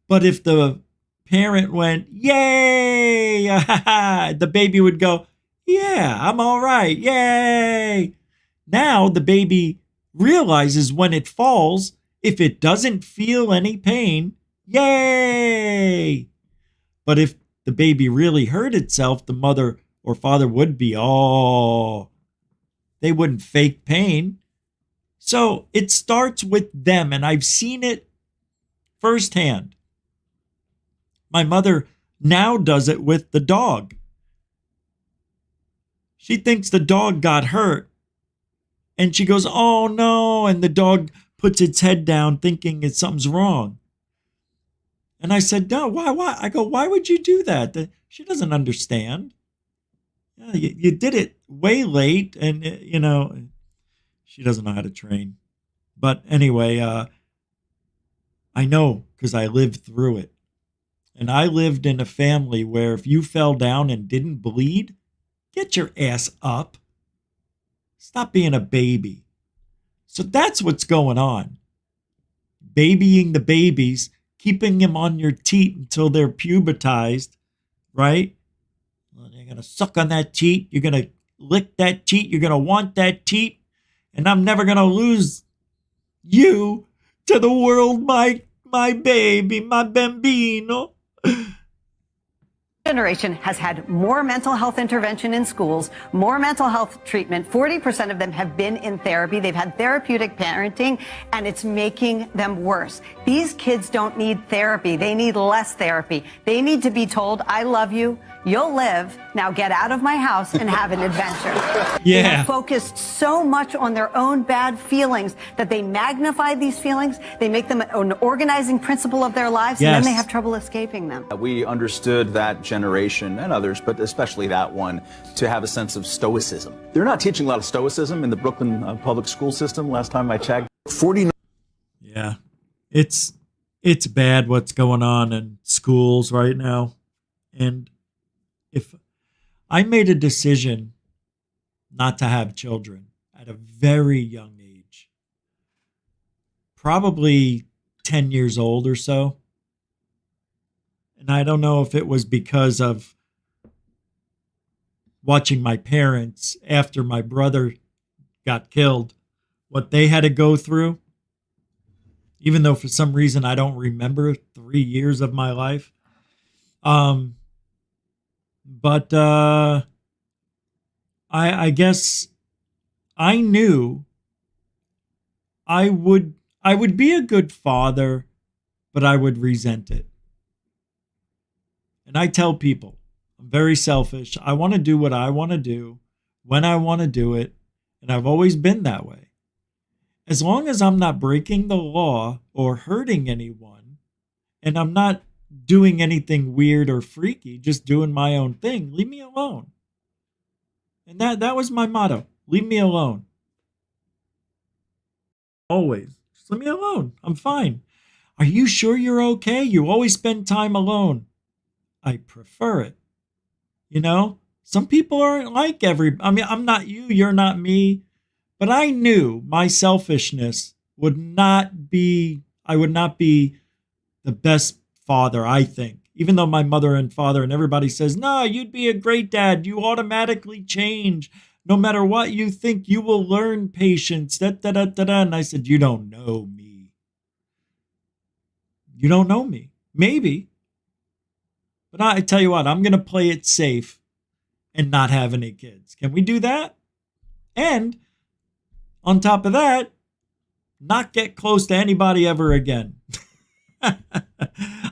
A: But if the parent went, yay, the baby would go, yeah, I'm all right, yay. Now the baby realizes when it falls, if it doesn't feel any pain, yay. But if the baby really hurt itself, the mother or father would be, they wouldn't fake pain. So it starts with them, and I've seen it firsthand. My mother now does it with the dog. She thinks the dog got hurt, and she goes, oh no, and the dog puts its head down thinking something's wrong. And I said, no, why? I go, why would you do that? She doesn't understand. Yeah, you did it way late, and, she doesn't know how to train. But anyway, I know because I lived through it. And I lived in a family where if you fell down and didn't bleed, get your ass up. Stop being a baby. So that's what's going on. Babying the babies, keeping them on your teat until they're pubertized, right? Well, you're going to suck on that teat. You're going to lick that teat. You're going to want that teat. And I'm never going to lose you to the world, my baby, my bambino.
M: Generation has had more mental health intervention in schools, more mental health treatment. 40% of them have been in therapy. They've had therapeutic parenting, and it's making them worse. These kids don't need therapy. They need less therapy. They need to be told, I love you. You'll live. Now get out of my house and have an adventure.
A: Yeah.
M: They have focused so much on their own bad feelings that they magnify these feelings. They make them an organizing principle of their lives, and then they have trouble escaping them.
L: We understood that generation and others, but especially that one, to have a sense of stoicism. They're not teaching a lot of stoicism in the Brooklyn public school system last time I checked.
K: 49.
A: Yeah. It's bad what's going on in schools right now. And if I made a decision not to have children at a very young age, probably 10 years old or so. And I don't know if it was because of watching my parents after my brother got killed, what they had to go through, even though for some reason I don't remember 3 years of my life. But I guess I knew I would be a good father, but I would resent it. And I tell people, I'm very selfish. I want to do what I want to do when I want to do it, and I've always been that way. As long as I'm not breaking the law or hurting anyone, and I'm not doing anything weird or freaky, just doing my own thing, leave me alone. And that was my motto. Leave me alone. Always. Just leave me alone. I'm fine. Are you sure you're okay? You always spend time alone. I prefer it. Some people aren't like I'm not you, you're not me. But I knew my selfishness I would not be the best father, I think. Even though my mother and father and everybody says, no, you'd be a great dad. You automatically change. No matter what you think, you will learn patience. And I said, you don't know me. You don't know me. Maybe. But I tell you what, I'm going to play it safe and not have any kids. Can we do that? And on top of that, not get close to anybody ever again.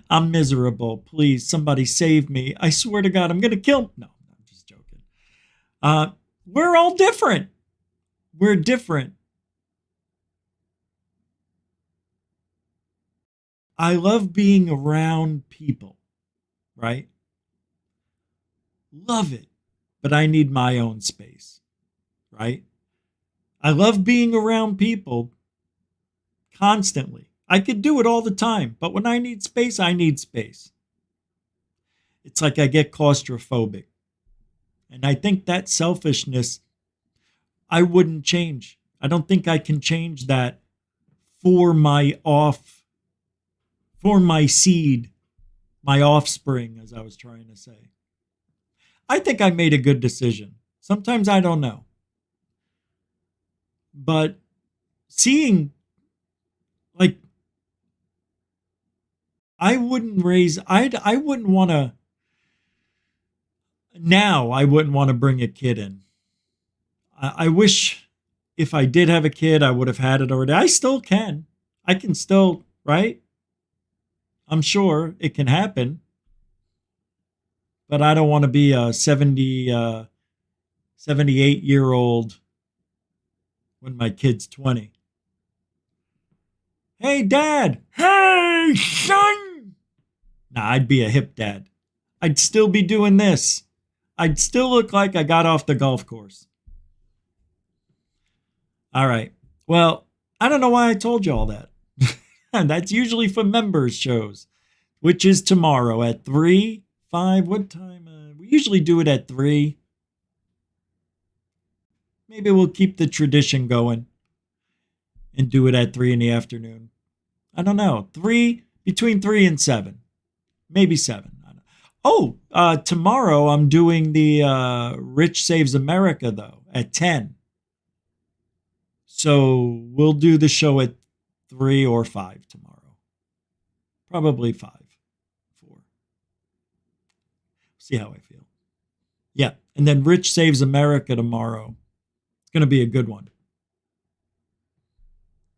A: I'm miserable. Please, somebody save me. I swear to God, I'm going to kill. No, I'm just joking. We're all different. We're different. I love being around people. right? Love it. But I need my own space, right? I love being around people constantly. I could do it all the time, but when I need space, I need space. It's like I get claustrophobic. And I think that selfishness, I wouldn't change. I don't think I can change that for my seed, my offspring, as I was trying to say. I think I made a good decision. Sometimes I don't know. But seeing, like, I wouldn't want to, now I wouldn't want to bring a kid in. I wish if I did have a kid, I would have had it already. I still can. I can still, right? I'm sure it can happen. But I don't want to be a 78-year-old when my kid's 20. Hey, Dad. Hey, son. Nah, I'd be a hip dad. I'd still be doing this. I'd still look like I got off the golf course. All right. Well, I don't know why I told you all that. That's usually for members shows, which is tomorrow at 3, 5. What time? We usually do it at 3. Maybe we'll keep the tradition going and do it at 3 in the afternoon. I don't know. Between 3 and 7. Maybe 7. Oh, tomorrow I'm doing the Rich Saves America, though, at 10. So we'll do the show at 3 or 5 tomorrow. Probably 5, 4. See how I feel. Yeah, and then Rich Saves America tomorrow. It's going to be a good one.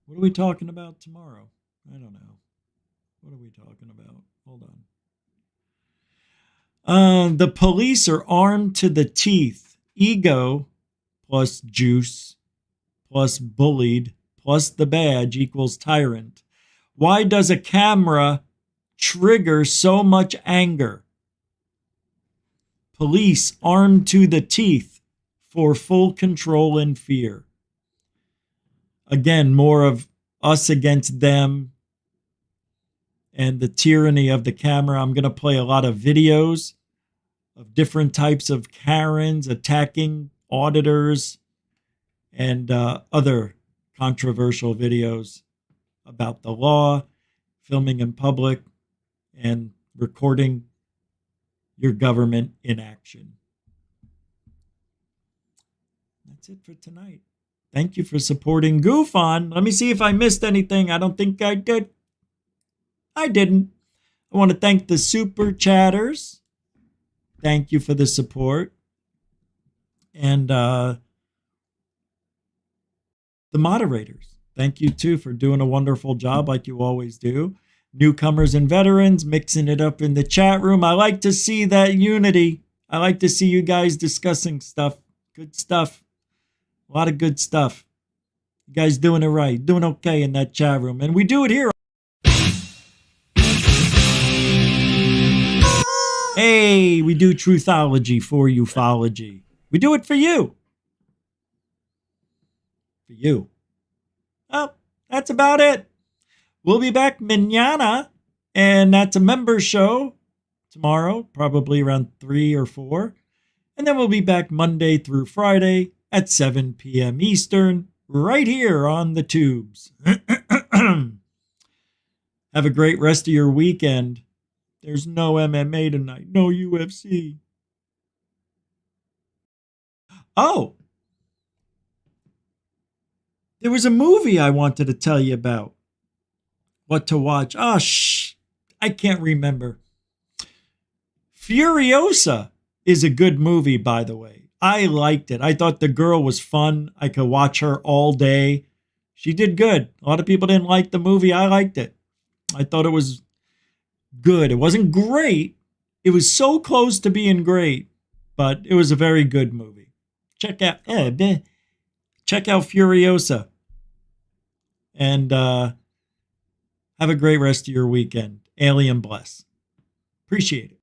A: What are we talking about tomorrow? I don't know. What are we talking about? Hold on. The police are armed to the teeth. Ego plus juice plus bullied plus the badge equals tyrant. Why does a camera trigger so much anger? Police armed to the teeth for full control and fear. Again, more of us against them and the tyranny of the camera. I'm going to play a lot of videos of different types of Karens attacking auditors and other controversial videos about the law, filming in public, and recording your government in action. That's it for tonight. Thank you for supporting GUFON. Let me see if I missed anything. I don't think I did. I didn't. I want to thank the super chatters. Thank you for the support. And the moderators. Thank you, too, for doing a wonderful job like you always do. Newcomers and veterans mixing it up in the chat room. I like to see that unity. I like to see you guys discussing stuff. Good stuff. A lot of good stuff. You guys doing it right. Doing okay in that chat room. And we do it here. Hey, we do truthology for ufology. We do it for you. For you. Well, that's about it. We'll be back mañana, and that's a member show tomorrow, probably around 3 or 4. And then we'll be back Monday through Friday at 7 p.m. Eastern, right here on the tubes. Have a great rest of your weekend. There's no MMA tonight, no UFC. Oh, there was a movie I wanted to tell you about. What to watch. Oh, I can't remember. Furiosa is a good movie, by the way. I liked it. I thought the girl was fun. I could watch her all day. She did good. A lot of people didn't like the movie. I liked it. I thought it was good. It wasn't great. It was so close to being great, but it was a very good movie. Check out Furiosa. And have a great rest of your weekend. Alien bless. Appreciate it.